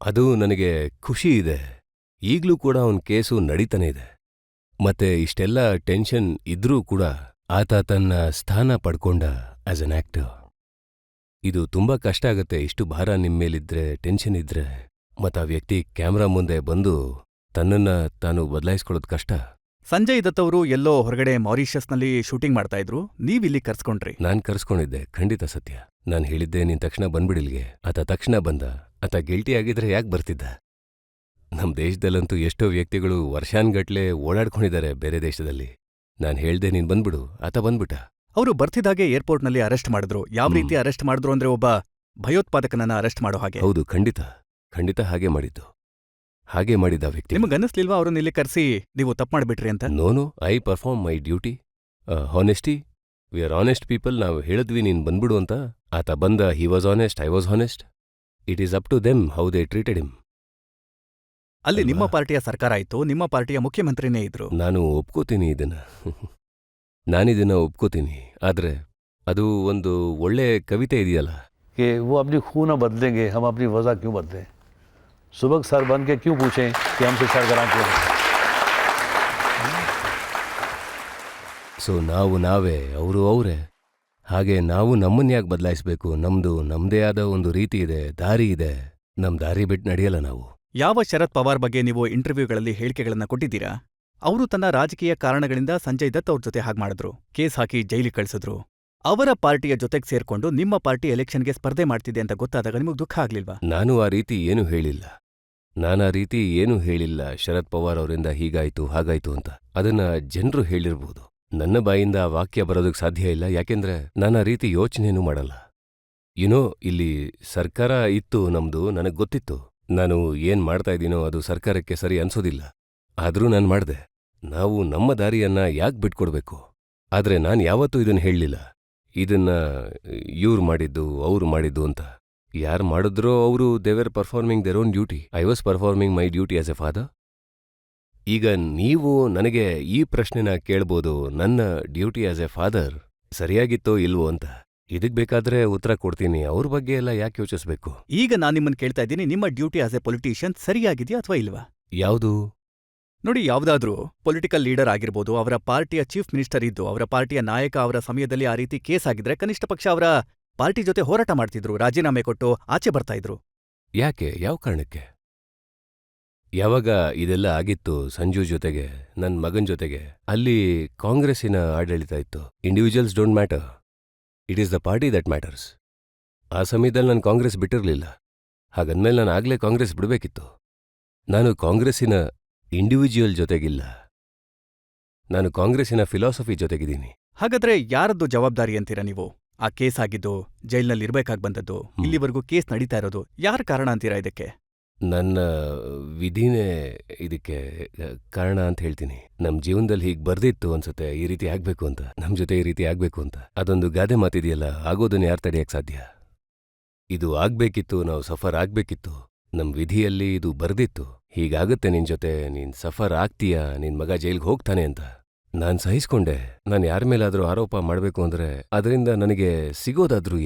ಅದು ನನಗೆ ಖುಷಿ ಇದೆ. ಈಗ್ಲೂ ಕೂಡ ಅವನ ಕೇಸು ನಡೀತಾನೆ ಇದೆ. ಮತ್ತೆ ಇಷ್ಟೆಲ್ಲ ಟೆನ್ಷನ್ ಇದ್ರೂ ಕೂಡ ಆತ ತನ್ನ ಸ್ಥಾನ ಪಡ್ಕೊಂಡ ಆಸ್ ಅನ್ ಆಕ್ಟರ್. ಇದು ತುಂಬಾ ಕಷ್ಟ ಆಗತ್ತೆ. ಇಷ್ಟು ಭಾರ ನಿಮ್ಮೇಲಿದ್ರೆ, ಟೆನ್ಷನ್ ಇದ್ರೆ, ಮತ್ತ ಆ ವ್ಯಕ್ತಿ ಕ್ಯಾಮ್ರಾ ಮುಂದೆ ಬಂದು ತನ್ನನ್ನ ತಾನು ಬದಲಾಯಿಸ್ಕೊಳ್ಳೋದು ಕಷ್ಟ. ಸಂಜಯ್ ದತ್ ಅವರು ಎಲ್ಲೋ ಹೊರಗಡೆ ಮಾರಿಷಸ್ನಲ್ಲಿ ಶೂಟಿಂಗ್ ಮಾಡ್ತಾ ಇದ್ರು, ನೀವಿಲ್ಲಿ ಕರ್ಸ್ಕೊಂಡ್ರಿ. ನಾನ್ ಕರ್ಸ್ಕೊಂಡಿದ್ದೆ, ಖಂಡಿತ ಸತ್ಯ. ನಾನ್ ಹೇಳಿದ್ದೆ ನೀನ್ ತಕ್ಷಣ ಬಂದ್ಬಿಡಿಲ್ಗೆ. ಆತ ತಕ್ಷಣ ಬಂದ. ಆತ ಗಿಲ್ಟಿ ಆಗಿದ್ರೆ ಯಾಕೆ ಬರ್ತಿದ್ದ? ನಮ್ ದೇಶದಲ್ಲಂತೂ ಎಷ್ಟೋ ವ್ಯಕ್ತಿಗಳು ವರ್ಷಾನ್ಗಟ್ಲೆ ಓಡಾಡ್ಕೊಂಡಿದ್ದಾರೆ ಬೇರೆ ದೇಶದಲ್ಲಿ. ನಾನ್ ಹೇಳ್ದೆ ನೀನ್ ಬಂದ್ಬಿಡು, ಆತ ಬಂದ್ಬಿಟ್ಟ. ಅವರು ಬರ್ತಿದ್ದಾಗೆ ಏರ್ಪೋರ್ಟ್ನಲ್ಲಿ ಅರೆಸ್ಟ್ ಮಾಡಿದ್ರು. ಯಾವ ರೀತಿ ಅರೆಸ್ಟ್ ಮಾಡಿದ್ರು ಅಂದ್ರೆ ಒಬ್ಬ ಭಯೋತ್ಪಾದಕನನ್ನ ಅರೆಸ್ಟ್ ಮಾಡೋ ಹಾಗೆ. ಹೌದು, ಖಂಡಿತ ಹಾಗೆ ಮಾಡಿದ್ದು. ಹಾಗೆ ಮಾಡಿದ ವ್ಯಕ್ತಿ. ನಿಮಗನ್ನಿಸ್ಲಿಲ್ವಾ ಅವ್ರನ್ನ ಇಲ್ಲಿ ಕರೆಸಿ ನೀವು ತಪ್ಪು ಮಾಡ್ಬಿಟ್ರಿ ಅಂತ? No no, I perform my duty. Honesty, we are honest people. ನಾವು ಹೇಳಿದ್ವಿ ನೀನ್ ಬಂದ್ಬಿಡು ಅಂತ. ಆತ ಬಂದ. He was honest, I was honest. It is up to them how they treated him. ಅಲ್ಲಿ ನಿಮ್ಮ ಪಾರ್ಟಿಯ ಸರ್ಕಾರ ಇತ್ತು, ನಿಮ್ಮ ಪಾರ್ಟಿಯ ಮುಖ್ಯಮಂತ್ರಿನೇ ಇದ್ರು. ನಾನು ಒಪ್ಕೋತೀನಿ ಇದನ್ನ. ನಾನಿದನ್ನ ಒಪ್ಕೋತೀನಿ. ಆದ್ರೆ ಅದು ಒಂದು ಒಳ್ಳೆ ಕವಿತೆ ಇದೆಯಲ್ಲ, कि वो अपनी खून न बदलेंगे, हम अपनी वजह क्यों बदलें? सुबह सर बन के क्यों पूछें कि हमसे सरगर्म क्यों? ಸೊ ನಾವು ನಾವೇ, ಅವರು ಅವರೇ. ಹಾಗೆ ನಾವು ನಮ್ಮನ್ಯಾಕೆ ಬದಲಾಯಿಸ್ಬೇಕು? ನಮ್ದೇ ಆದ ಒಂದು ರೀತಿ ಇದೆ, ದಾರಿ ಇದೆ. ನಮ್ ದಾರಿ ಬಿಟ್ಟು ನಡೆಯಲ್ಲ ನಾವು. ಯಾವ ಶರದ್ ಪವಾರ್ ಬಗ್ಗೆ ನೀವು ಇಂಟರ್ವ್ಯೂಗಳಲ್ಲಿ ಹೇಳಿಕೆಗಳನ್ನ ಕೊಟ್ಟಿದ್ದೀರಾ? ಅವರು ತನ್ನ ರಾಜಕೀಯ ಕಾರಣಗಳಿಂದ ಸಂಜಯ್ ದತ್ ಅವ್ರ ಜೊತೆ ಹಾಗೆ ಮಾಡಿದ್ರು. ಕೇಸ್ ಹಾಕಿ ಜೈಲಿಗೆ ಕಳಿಸಿದ್ರು. ಅವರ ಪಾರ್ಟಿಯ ಜೊತೆಗೆ ಸೇರ್ಕೊಂಡು ನಿಮ್ಮ ಪಾರ್ಟಿ ಎಲೆಕ್ಷನ್ಗೆ ಸ್ಪರ್ಧೆ ಮಾಡ್ತಿದೆ ಅಂತ ಗೊತ್ತಾದಾಗ ನಿಮಗೆ ದುಃಖ ಆಗ್ಲಿಲ್ವಾ? ನಾನು ಆ ರೀತಿ ಏನೂ ಹೇಳಿಲ್ಲ. ನಾನಾ ರೀತಿ ಏನೂ ಹೇಳಿಲ್ಲ. ಶರದ್ ಪವಾರ್ ಅವರಿಂದ ಹೀಗಾಯ್ತು ಹಾಗಾಯ್ತು ಅಂತ ಅದನ್ನ ಜನರು ಹೇಳಿರ್ಬೋದು. ನನ್ನ ಬಾಯಿಂದ ಆ ವಾಕ್ಯ ಬರೋದಕ್ಕೆ ಸಾಧ್ಯ ಇಲ್ಲ, ಯಾಕೆಂದ್ರೆ ನಾನು ಆ ರೀತಿ ಯೋಚನೆನೂ ಮಾಡಲ್ಲ. ಇಲ್ಲಿ ಸರ್ಕಾರ ಇತ್ತು ನಮ್ದು, ನನಗ್ ಗೊತ್ತಿತ್ತು. ನಾನು ಏನ್ ಮಾಡ್ತಾ ಇದ್ದೀನೋ ಅದು ಸರ್ಕಾರಕ್ಕೆ ಸರಿ ಅನ್ಸೋದಿಲ್ಲ. ಆದ್ರೂ ನಾನು ಮಾಡ್ದೆ. ನಾವು ನಮ್ಮ ದಾರಿಯನ್ನ ಯಾಕೆ ಬಿಟ್ಕೊಡ್ಬೇಕು? ಆದ್ರೆ ನಾನು ಯಾವತ್ತೂ ಇದನ್ನ ಹೇಳಲಿಲ್ಲ, ಇದನ್ನ ಇವ್ರು ಮಾಡಿದ್ದು ಅವ್ರು ಮಾಡಿದ್ದು ಅಂತ. ಯಾರು ಮಾಡಿದ್ರೋ ಅವರು they were performing their own duty. I was performing my duty as A father. ಈಗ ನೀವು ನನಗೆ ಈ ಪ್ರಶ್ನೆನ ಕೇಳ್ಬೋದು, ನನ್ನ ಡ್ಯೂಟಿ ಆಸ್ ಎ ಫಾದರ್ ಸರಿಯಾಗಿತ್ತೋ ಇಲ್ವೋ ಅಂತ. ಇದಕ್ ಬೇಕಾದ್ರೆ ಉತ್ತರ ಕೊಡ್ತೀನಿ, ಅವ್ರ ಬಗ್ಗೆ ಎಲ್ಲ ಯಾಕೆ ಯೋಚಿಸ್ಬೇಕು? ಈಗ ನಾನು ನಿಮ್ಮನ್ನ ಕೇಳ್ತಾ ಇದ್ದೀನಿ, ನಿಮ್ಮ ಡ್ಯೂಟಿ ಆಸ್ ಎ ಪೊಲಿಟಿಷಿಯನ್ ಸರಿಯಾಗಿದೆಯಾ ಅಥವಾ ಇಲ್ವಾ? ಯಾವುದು? ನೋಡಿ, ಯಾವ್ದಾದ್ರೂ ಪೊಲಿಟಿಕಲ್ ಲೀಡರ್ ಆಗಿರ್ಬೋದು, ಅವರ ಪಾರ್ಟಿಯ ಚೀಫ್ ಮಿನಿಸ್ಟರ್ ಇದ್ದು, ಅವರ ಪಾರ್ಟಿಯ ನಾಯಕ ಅವರ ಸಮಯದಲ್ಲಿ ಆ ರೀತಿ ಕೇಸ್ ಆಗಿದ್ರೆ ಕನಿಷ್ಠ ಪಕ್ಷ ಅವರ ಪಾರ್ಟಿ ಜೊತೆ ಹೋರಾಟ ಮಾಡ್ತಿದ್ರು, ರಾಜೀನಾಮೆ ಕೊಟ್ಟು ಆಚೆ ಬರ್ತಾ ಇದ್ರು. ಯಾಕೆ? ಯಾವ ಕಾರಣಕ್ಕೆ? ಯಾವಾಗ ಇದೆಲ್ಲ ಆಗಿತ್ತು ಸಂಜು ಜೊತೆಗೆ, ನನ್ನ ಮಗನ್ ಜೊತೆಗೆ, ಅಲ್ಲಿ ಕಾಂಗ್ರೆಸ್ಸಿನ ಆಡಳಿತ ಇತ್ತು. Individuals don't matter, it is the party that matters. ಆ ಸಮಯದಲ್ಲಿ ನಾನು ಕಾಂಗ್ರೆಸ್ ಬಿಟ್ಟಿರಲಿಲ್ಲ. ಹಾಗಂದ್ಮೇಲೆ ನಾನು ಆಗ್ಲೇ ಕಾಂಗ್ರೆಸ್ ಬಿಡಬೇಕಿತ್ತು. ನಾನು ಕಾಂಗ್ರೆಸ್ಸಿನ ಇಂಡಿವಿಜುವಲ್ ಜೊತೆಗಿಲ್ಲ, ನಾನು ಕಾಂಗ್ರೆಸ್ಸಿನ ಫಿಲಾಸಫಿ ಜೊತೆಗಿದ್ದೀನಿ. ಹಾಗಾದ್ರೆ ಯಾರದ್ದು ಜವಾಬ್ದಾರಿ ಅಂತೀರಾ ನೀವು? ಆ ಕೇಸ್ ಆಗಿದ್ದು, ಜೈಲ್ನಲ್ಲಿ ಇರ್ಬೇಕಾಗ್ ಬಂದದ್ದು, ಇಲ್ಲಿವರೆಗೂ ಕೇಸ್ ನಡೀತಾ ಇರೋದು ಯಾರ ಕಾರಣ ಅಂತೀರಾ ಇದಕ್ಕೆ? ನನ್ನ ವಿಧಿನೇ ಇದಕ್ಕೆ ಕಾರಣ ಅಂತ ಹೇಳ್ತೀನಿ. ನಮ್ ಜೀವನದಲ್ಲಿ ಹೀಗ್ ಬರ್ದಿತ್ತು ಅನ್ಸುತ್ತೆ, ಈ ರೀತಿ ಆಗ್ಬೇಕು ಅಂತ, ನಮ್ ಜೊತೆ ಈ ರೀತಿ ಆಗ್ಬೇಕು ಅಂತ. ಅದೊಂದು ಗಾದೆ ಮಾತಿದೆಯಲ್ಲ, ಆಗೋದನ್ನ ಯಾರು ತಡೆಯಕ್ ಸಾಧ್ಯ? ಇದು ಆಗ್ಬೇಕಿತ್ತು, ನಾವು ಸಫರ್ ಆಗ್ಬೇಕಿತ್ತು, ನಮ್ ವಿಧಿಯಲ್ಲಿ ಇದು ಬರ್ದಿತ್ತು. ಹೀಗಾಗುತ್ತೆ ನಿನ್ ಜೊತೆ, ನೀನ್ ಸಫರ್ ಆಗ್ತೀಯ, ನಿನ್ ಮಗ ಜೈಲ್ಗೆ ಹೋಗ್ತಾನೆ ಅಂತ. ನಾನ್ ಸಹಿಸ್ಕೊಂಡೆ. ನಾನು ಯಾರ ಮೇಲಾದ್ರೂ ಆರೋಪ ಮಾಡ್ಬೇಕು ಅಂದ್ರೆ ಅದರಿಂದ ನನಗೆ ಸಿಗೋದಾದ್ರೂ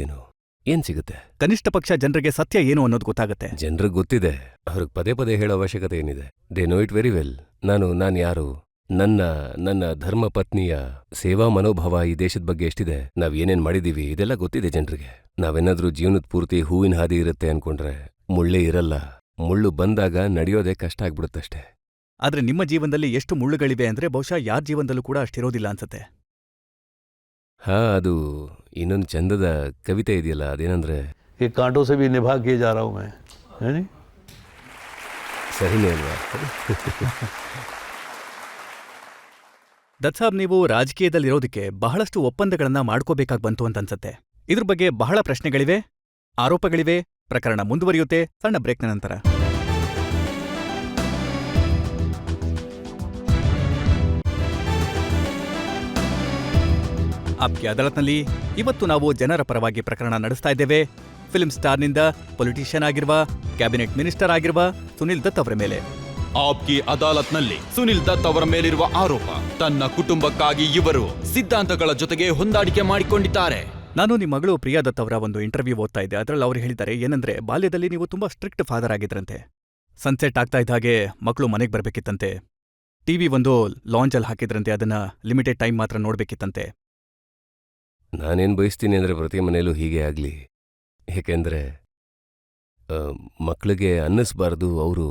ಏನ್ ಸಿಗುತ್ತೆ? ಕನಿಷ್ಠ ಪಕ್ಷ ಜನರಿಗೆ ಸತ್ಯ ಏನು ಅನ್ನೋದು ಗೊತ್ತಾಗತ್ತೆ. ಜನರಿಗೆ ಗೊತ್ತಿದೆ, ಅವ್ರಿಗೆ ಪದೇ ಪದೇ ಹೇಳೋ ಅವಶ್ಯಕತೆ ಏನಿದೆ? They know it very well. ನಾನು ಯಾರು, ನನ್ನ ಧರ್ಮ ಪತ್ನಿಯ ಸೇವಾ ಮನೋಭಾವ ಈ ದೇಶದ ಬಗ್ಗೆ ಎಷ್ಟಿದೆ, ನಾವ್ ಏನೇನ್ ಮಾಡಿದೀವಿ, ಇದೆಲ್ಲ ಗೊತ್ತಿದೆ ಜನರಿಗೆ. ನಾವೇನಾದ್ರೂ ಜೀವನದ ಪೂರ್ತಿ ಹೂವಿನ ಹಾದಿ ಇರುತ್ತೆ ಅನ್ಕೊಂಡ್ರೆ ಮುಳ್ಳೇ ಇರಲ್ಲ. ಮುಳ್ಳು ಬಂದಾಗ ನಡೆಯೋದೇ ಕಷ್ಟ ಆಗ್ಬಿಡುತ್ತಷ್ಟೇ. ಆದ್ರೆ ನಿಮ್ಮ ಜೀವನದಲ್ಲಿ ಎಷ್ಟು ಮುಳ್ಳುಗಳಿವೆ ಅಂದ್ರೆ ಬಹುಶಃ ಯಾರ ಜೀವನದಲ್ಲೂ ಕೂಡ ಅಷ್ಟಿರೋದಿಲ್ಲ ಅನ್ಸತ್ತೆ. ಅದು ಇನ್ನೊಂದು ಚಂದದ ಕವಿತೆ ಇದೆಯಲ್ಲ, ಅದೇನಂದ್ರೆ ये कांटों से भी निभा किए जा रहा हूँ मैं, है नहीं? ಸರಿನೇ ಅಲ್ವಾ? ದತ್ ಸಾಬ್, ನೀವು ರಾಜಕೀಯದಲ್ಲಿರೋದಕ್ಕೆ ಬಹಳಷ್ಟು ಒಪ್ಪಂದಗಳನ್ನ ಮಾಡ್ಕೋಬೇಕಾಗ್ ಬಂತು ಅಂತ ಅನ್ಸತ್ತೆ. ಇದ್ರ ಬಗ್ಗೆ ಬಹಳ ಪ್ರಶ್ನೆಗಳಿವೆ, ಆರೋಪಗಳಿವೆ. ಪ್ರಕರಣ ಮುಂದುವರಿಯುತ್ತೆ ಸಣ್ಣ ಬ್ರೇಕ್ನ ನಂತರ. ಆಪ್ಗೆ ಅದಾಲತ್ನಲ್ಲಿ ಇವತ್ತು ನಾವು ಜನರ ಪರವಾಗಿ ಪ್ರಕರಣ ನಡೆಸ್ತಾ ಇದ್ದೇವೆ. ಫಿಲ್ಮ್ ಸ್ಟಾರ್ನಿಂದ ಪೊಲಿಟಿಷಿಯನ್ ಆಗಿರುವ, ಕ್ಯಾಬಿನೆಟ್ ಮಿನಿಸ್ಟರ್ ಆಗಿರುವ ಸುನಿಲ್ ದತ್ ಅವರ ಮೇಲೆ. ಆಪ್ಕಿ ಅದಾಲತ್ನಲ್ಲಿ ಸುನಿಲ್ ದತ್ ಅವರ ಮೇಲಿರುವ ಆರೋಪ, ತನ್ನ ಕುಟುಂಬಕ್ಕಾಗಿ ಇವರು ಸಿದ್ಧಾಂತಗಳ ಜೊತೆಗೆ ಹೊಂದಾಣಿಕೆ ಮಾಡಿಕೊಂಡಿದ್ದಾರೆ. ನಾನು ನಿಮ್ಮ ಮಗಳು ಪ್ರಿಯಾ ದತ್ ಅವರ ಒಂದು ಇಂಟರ್ವ್ಯೂ ಓದ್ತಾ ಇದ್ದೆ. ಅದರಲ್ಲಿ ಅವ್ರು ಹೇಳಿದ್ದಾರೆ ಏನಂದ್ರೆ, ಬಾಲ್ಯದಲ್ಲಿ ನೀವು ತುಂಬಾ ಸ್ಟ್ರಿಕ್ಟ್ ಫಾದರ್ ಆಗಿದ್ರಂತೆ. ಸನ್ಸೆಟ್ ಆಗ್ತಾ ಇದ್ದ ಹಾಗೆ ಮಕ್ಕಳು ಮನೆಗೆ ಬರ್ಬೇಕಿತ್ತಂತೆ. ಟಿವಿ ಒಂದು ಲಾಂಚಲ್ಲಿ ಹಾಕಿದ್ರಂತೆ, ಅದನ್ನ ಲಿಮಿಟೆಡ್ ಟೈಮ್ ಮಾತ್ರ ನೋಡ್ಬೇಕಿತ್ತಂತೆ. ನಾನೇನ್ ಬಯಸ್ತೀನಿ ಅಂದ್ರೆ ಪ್ರತಿ ಮನೇಲೂ ಹೀಗೆ ಆಗ್ಲಿ. ಏಕೆಂದ್ರೆ ಮಕ್ಕಳಿಗೆ ಅನ್ನಿಸ್ಬಾರ್ದು ಅವರು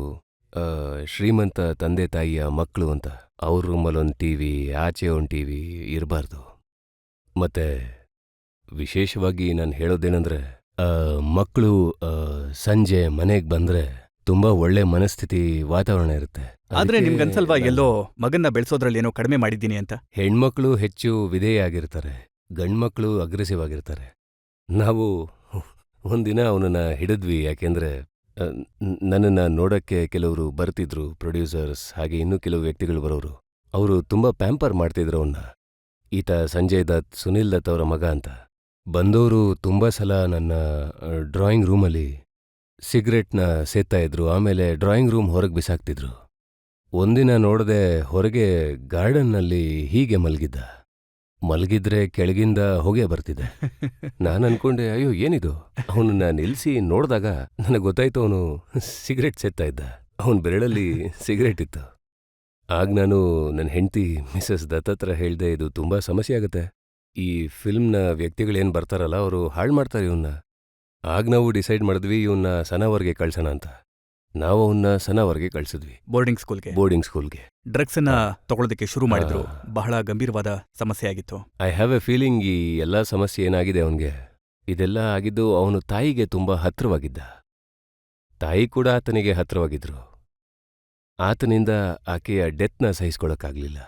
ಶ್ರೀಮಂತ ತಂದೆ ತಾಯಿಯ ಮಕ್ಕಳು ಅಂತ. ಅವ್ರ ರೂಮಲ್ಲೊಂದು ಟಿವಿ, ಆಚೆ ಒಂದು ಟಿವಿ ಇರಬಾರ್ದು. ಮತ್ತೆ ವಿಶೇಷವಾಗಿ ನಾನು ಹೇಳೋದೇನಂದ್ರೆ, ಮಕ್ಕಳು ಸಂಜೆ ಮನೆಗೆ ಬಂದ್ರೆ ತುಂಬಾ ಒಳ್ಳೆ ಮನಸ್ಥಿತಿ, ವಾತಾವರಣ ಇರುತ್ತೆ. ಆದ್ರೆ ನಿಮ್ಗನ್ಸಲ್ವಾ ಎಲ್ಲೋ ಮಗನ್ನ ಬೆಳೆಸೋದ್ರಲ್ಲಿ ಏನೋ ಕಡಿಮೆ ಮಾಡಿದ್ದೀನಿ ಅಂತ? ಹೆಣ್ಮಕ್ಳು ಹೆಚ್ಚು ವಿಧೇಯ ಆಗಿರ್ತಾರೆ, ಗಂಡ್ಮಕ್ಳು ಅಗ್ರೆಸಿವ್ ಆಗಿರ್ತಾರೆ. ನಾವು ಒಂದಿನ ಅವನನ್ನ ಹಿಡಿದ್ವಿ, ಯಾಕೆಂದ್ರೆ ನನ್ನನ್ನ ನೋಡಕ್ಕೆ ಕೆಲವರು ಬರ್ತಿದ್ರು, ಪ್ರೊಡ್ಯೂಸರ್ಸ್ ಹಾಗೆ ಇನ್ನೂ ಕೆಲವು ವ್ಯಕ್ತಿಗಳು ಬರೋರು. ಅವರು ತುಂಬಾ ಪ್ಯಾಂಪರ್ ಮಾಡ್ತಿದ್ರು ಅವನ್ನ. ಈತ ಸಂಜಯ್ ದತ್, ಸುನಿಲ್ ದತ್ ಅವರ ಮಗ ಅಂತ. ಬಂದವರು ತುಂಬಾ ಸಲ ನನ್ನ ಡ್ರಾಯಿಂಗ್ ರೂಮಲ್ಲಿ ಸಿಗರೆಟ್ನ ಸೇತ್ತಾ ಇದ್ರು, ಆಮೇಲೆ ಡ್ರಾಯಿಂಗ್ ರೂಮ್ ಹೊರಗೆ ಬಿಸಾಕ್ತಿದ್ರು. ಒಂದಿನ ನೋಡದೆ ಹೊರಗೆ ಗಾರ್ಡನ್ನಲ್ಲಿ ಹೀಗೆ ಮಲಗಿದ್ರೆ ಕೆಳಗಿಂದ ಹೊಗೆ ಬರ್ತಿದೆ. ನಾನು ಅನ್ಕೊಂಡೆ, ಅಯ್ಯೋ ಏನಿದು? ಅವನನ್ನ ನಿಲ್ಸಿ ನೋಡಿದಾಗ ನನಗೆ ಗೊತ್ತಾಯ್ತು, ಅವನು ಸಿಗರೆಟ್ ಸೇತ್ತಾ ಇದ್ದ. ಅವನ ಬೆರಳಲ್ಲಿ ಸಿಗರೆಟ್ ಇತ್ತು. ಆಗ ನಾನು ನನ್ನ ಹೆಂಡತಿ ಮಿಸಸ್ ದತ್ ಹತ್ರ ಹೇಳ್ದೆ, ಇದು ತುಂಬಾ ಸಮಸ್ಯೆ ಆಗುತ್ತೆ, ಈ ಫಿಲ್ಮ್ನ ವ್ಯಕ್ತಿಗಳೇನು ಬರ್ತಾರಲ್ಲ ಅವರು ಹಾಳು ಮಾಡ್ತಾರೆ ಇವನ್ನ. ಆಗ ನಾವು ಡಿಸೈಡ್ ಮಾಡಿದ್ವಿ ಇವನ್ನ ಸನಾವರ್ಗೆ ಕಳ್ಸೋಣ ಅಂತ. ನಾವು ಅವನ್ನ ಸನವರೆಗೆ ಕಳ್ಸಿದ್ವಿ ಬೋರ್ಡಿಂಗ್ ಸ್ಕೂಲ್ಗೆ ಬೋರ್ಡಿಂಗ್ ಸ್ಕೂಲ್ಗೆ. ಡ್ರಗ್ಸ್ ಅನ್ನ ತಗೊಳ್ಳೋದಕ್ಕೆ ಶುರು ಮಾಡಿದ್ರು. ಬಹಳ ಗಂಭೀರವಾದ ಸಮಸ್ಯೆ ಆಗಿತ್ತು. ಐ ಹ್ಯಾವ್ ಎ ಫೀಲಿಂಗ್ ಈ ಎಲ್ಲ ಸಮಸ್ಯೆ ಏನಾಗಿದೆ ಅವನಿಗೆ, ಇದೆಲ್ಲ ಆಗಿದ್ದು ಅವನು ತಾಯಿಗೆ ತುಂಬಾ ಹತ್ರವಾಗಿದ್ದ. ತಾಯಿ ಕೂಡ ಆತನಿಗೆ ಹತ್ರವಾಗಿದ್ರು. ಆತನಿಂದ ಆಕೆಯ ಡೆತ್ನ ಸಹಿಸ್ಕೊಳಕ್ಕಾಗ್ಲಿಲ್ಲ.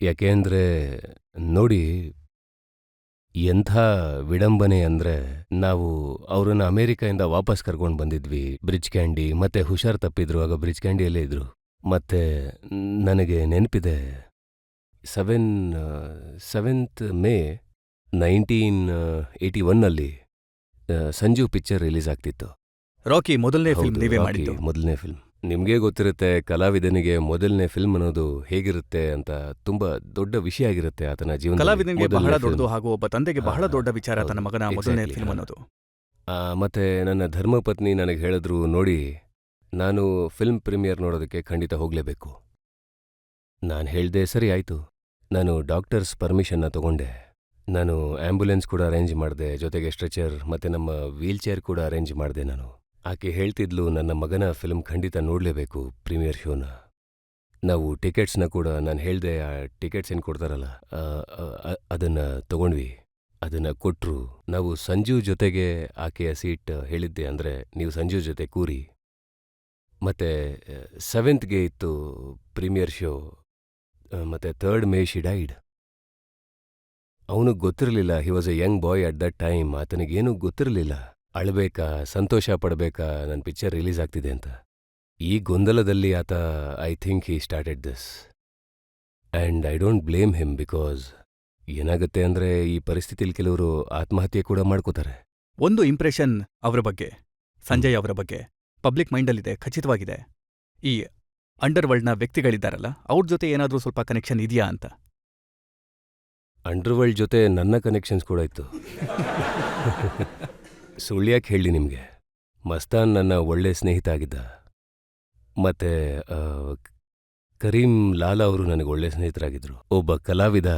ಯಾಕೆಂದ್ರೆ ನೋಡಿ, ಎಂಥ ವಿಡಂಬನೆ ಅಂದ್ರೆ, ನಾವು ಅವ್ರನ್ನ ಅಮೆರಿಕದಿಂದ ವಾಪಸ್ ಕರ್ಕೊಂಡು ಬಂದಿದ್ವಿ. ಬ್ರಿಡ್ಜ್ ಕ್ಯಾಂಡಿ ಮತ್ತೆ ಹುಷಾರ್ ತಪ್ಪಿದ್ರು. ಆಗ ಬ್ರಿಡ್ಜ್ ಕ್ಯಾಂಡಿಯಲ್ಲೇ ಇದ್ರು. ಮತ್ತೆ ನನಗೆ ನೆನಪಿದೆ, 7th ಮೇ 1981ನಲ್ಲಿ ಸಂಜು ಪಿಕ್ಚರ್ ರಿಲೀಸ್ ಆಗ್ತಿತ್ತು. ರಾಕಿ ಮೊದಲನೇ ಫಿಲ್ಮ್ ಹೌದು, ನೀವೇ ರಾಕಿ ಮಾಡಿದ್ದು. ಮೊದಲನೇ ಫಿಲ್ಮ್. ನಿಮ್ಗೆ ಗೊತ್ತಿರುತ್ತೆ, ಕಲಾವಿದನಿಗೆ ಮೊದಲನೇ ಫಿಲ್ಮ್ ಅನ್ನೋದು ಹೇಗಿರುತ್ತೆ ಅಂತ. ತುಂಬಾ ದೊಡ್ಡ ವಿಷಯ ಆಗಿರುತ್ತೆ ಆತನ ಜೀವನ. ಕಲಾವಿದನಿಗೆ ಬಹಳ ದೊಡ್ಡದು ಹಾಗೂ ಒಬ್ಬ ತಂದೆಗೆ ಬಹಳ ದೊಡ್ಡ ವಿಚಾರ ತನ್ನ ಮಗನ ಮೊದಲನೇ ಫಿಲ್ಮ್ ಅನ್ನೋದು. ಮತ್ತೆ ನನ್ನ ಧರ್ಮಪತ್ನಿ ನನಗೆ ಹೇಳಿದ್ರು, ನೋಡಿ, ನಾನು ಫಿಲ್ಮ್ ಪ್ರೀಮಿಯರ್ ನೋಡೋದಕ್ಕೆ ಖಂಡಿತ ಹೋಗ್ಲೇಬೇಕು. ನಾನು ಹೇಳ್ದೆ, ಸರಿ ಆಯ್ತು. ನಾನು ಡಾಕ್ಟರ್ಸ್ ಪರ್ಮಿಷನ್ನ ತಗೊಂಡೆ. ನಾನು ಆಂಬ್ಯುಲೆನ್ಸ್ ಕೂಡ ಅರೇಂಜ್ ಮಾಡಿದೆ, ಜೊತೆಗೆ ಸ್ಟ್ರೆಚರ್ ಮತ್ತೆ ನಮ್ಮ ವೀಲ್ ಚೇರ್ ಕೂಡ ಅರೇಂಜ್ ಮಾಡಿದೆ ನಾನು. ಆಕೆ ಹೇಳ್ತಿದ್ಲು, ನನ್ನ ಮಗನ ಫಿಲ್ಮ್ ಖಂಡಿತ ನೋಡಲೇಬೇಕು, ಪ್ರೀಮಿಯರ್ ಶೋನ. ನಾವು ಟಿಕೆಟ್ಸ್ನ ಕೂಡ ನಾನು ಹೇಳ್ದೆ, ಆ ಟಿಕೆಟ್ಸ್ ಏನು ಕೊಡ್ತಾರಲ್ಲ, ಅದನ್ನ ತಗೊಂಡ್ವಿ. ಅದನ್ನ ಕೊಟ್ರು. ನಾವು ಸಂಜು ಜೊತೆಗೆ ಆಕೆಯ ಸೀಟ್ ಹೇಳಿದ್ದೆ, ಅಂದ್ರೆ ನೀವು ಸಂಜು ಜೊತೆ ಕೂರಿ. ಮತ್ತೆ 7th ಇತ್ತು ಪ್ರೀಮಿಯರ್ ಶೋ. ಮತ್ತೆ 3rd ಮೇ ಶಿ ಡೈಡ್. ಅವನಿಗೆ ಗೊತ್ತಿರಲಿಲ್ಲ, he was a young boy at that time. ಆತನಿಗೇನೂ ಗೊತ್ತಿರಲಿಲ್ಲ, ಅಳಬೇಕಾ ಸಂತೋಷ ಪಡಬೇಕಾ ನನ್ನ ಪಿಕ್ಚರ್ ರಿಲೀಸ್ ಆಗ್ತಿದೆ ಅಂತ. ಈ ಗೊಂದಲದಲ್ಲಿ ಆತ, I think he started this. And I don't blame him, because ಏನಾಗುತ್ತೆ ಅಂದ್ರೆ, ಈ ಪರಿಸ್ಥಿತಿಲಿ ಕೆಲವರು ಆತ್ಮಹತ್ಯೆ ಕೂಡ ಮಾಡ್ಕೋತಾರೆ. ಒಂದು ಇಂಪ್ರೆಷನ್ ಅವರ ಬಗ್ಗೆ, ಸಂಜಯ್ ಅವರ ಬಗ್ಗೆ ಪಬ್ಲಿಕ್ ಮೈಂಡಲ್ಲಿದೆ, ಖಚಿತವಾಗಿದೆ. ಈ ಅಂಡರ್ವರ್ಲ್ಡ್ನ ವ್ಯಕ್ತಿಗಳಿದ್ದಾರಲ್ಲ, ಅವ್ರ ಜೊತೆ ಏನಾದರೂ ಸ್ವಲ್ಪ ಕನೆಕ್ಷನ್ ಇದೆಯಾ ಅಂತ. ಅಂಡರ್ವರ್ಲ್ಡ್ ಜೊತೆ ನನ್ನ ಕನೆಕ್ಷನ್ಸ್ ಕೂಡ ಇತ್ತು. ಸುಳ್ಳ್ಯಾಕೆ ಹೇಳಿ ನಿಮಗೆ, ಮಸ್ತಾನ್ ನನ್ನ ಒಳ್ಳೆ ಸ್ನೇಹಿತ ಆಗಿದ್ದ. ಮತ್ತೆ ಕರೀಂ ಲಾಲಾ ಅವರು ನನಗೆ ಒಳ್ಳೆ ಸ್ನೇಹಿತರಾಗಿದ್ರು. ಒಬ್ಬ ಕಲಾವಿದ,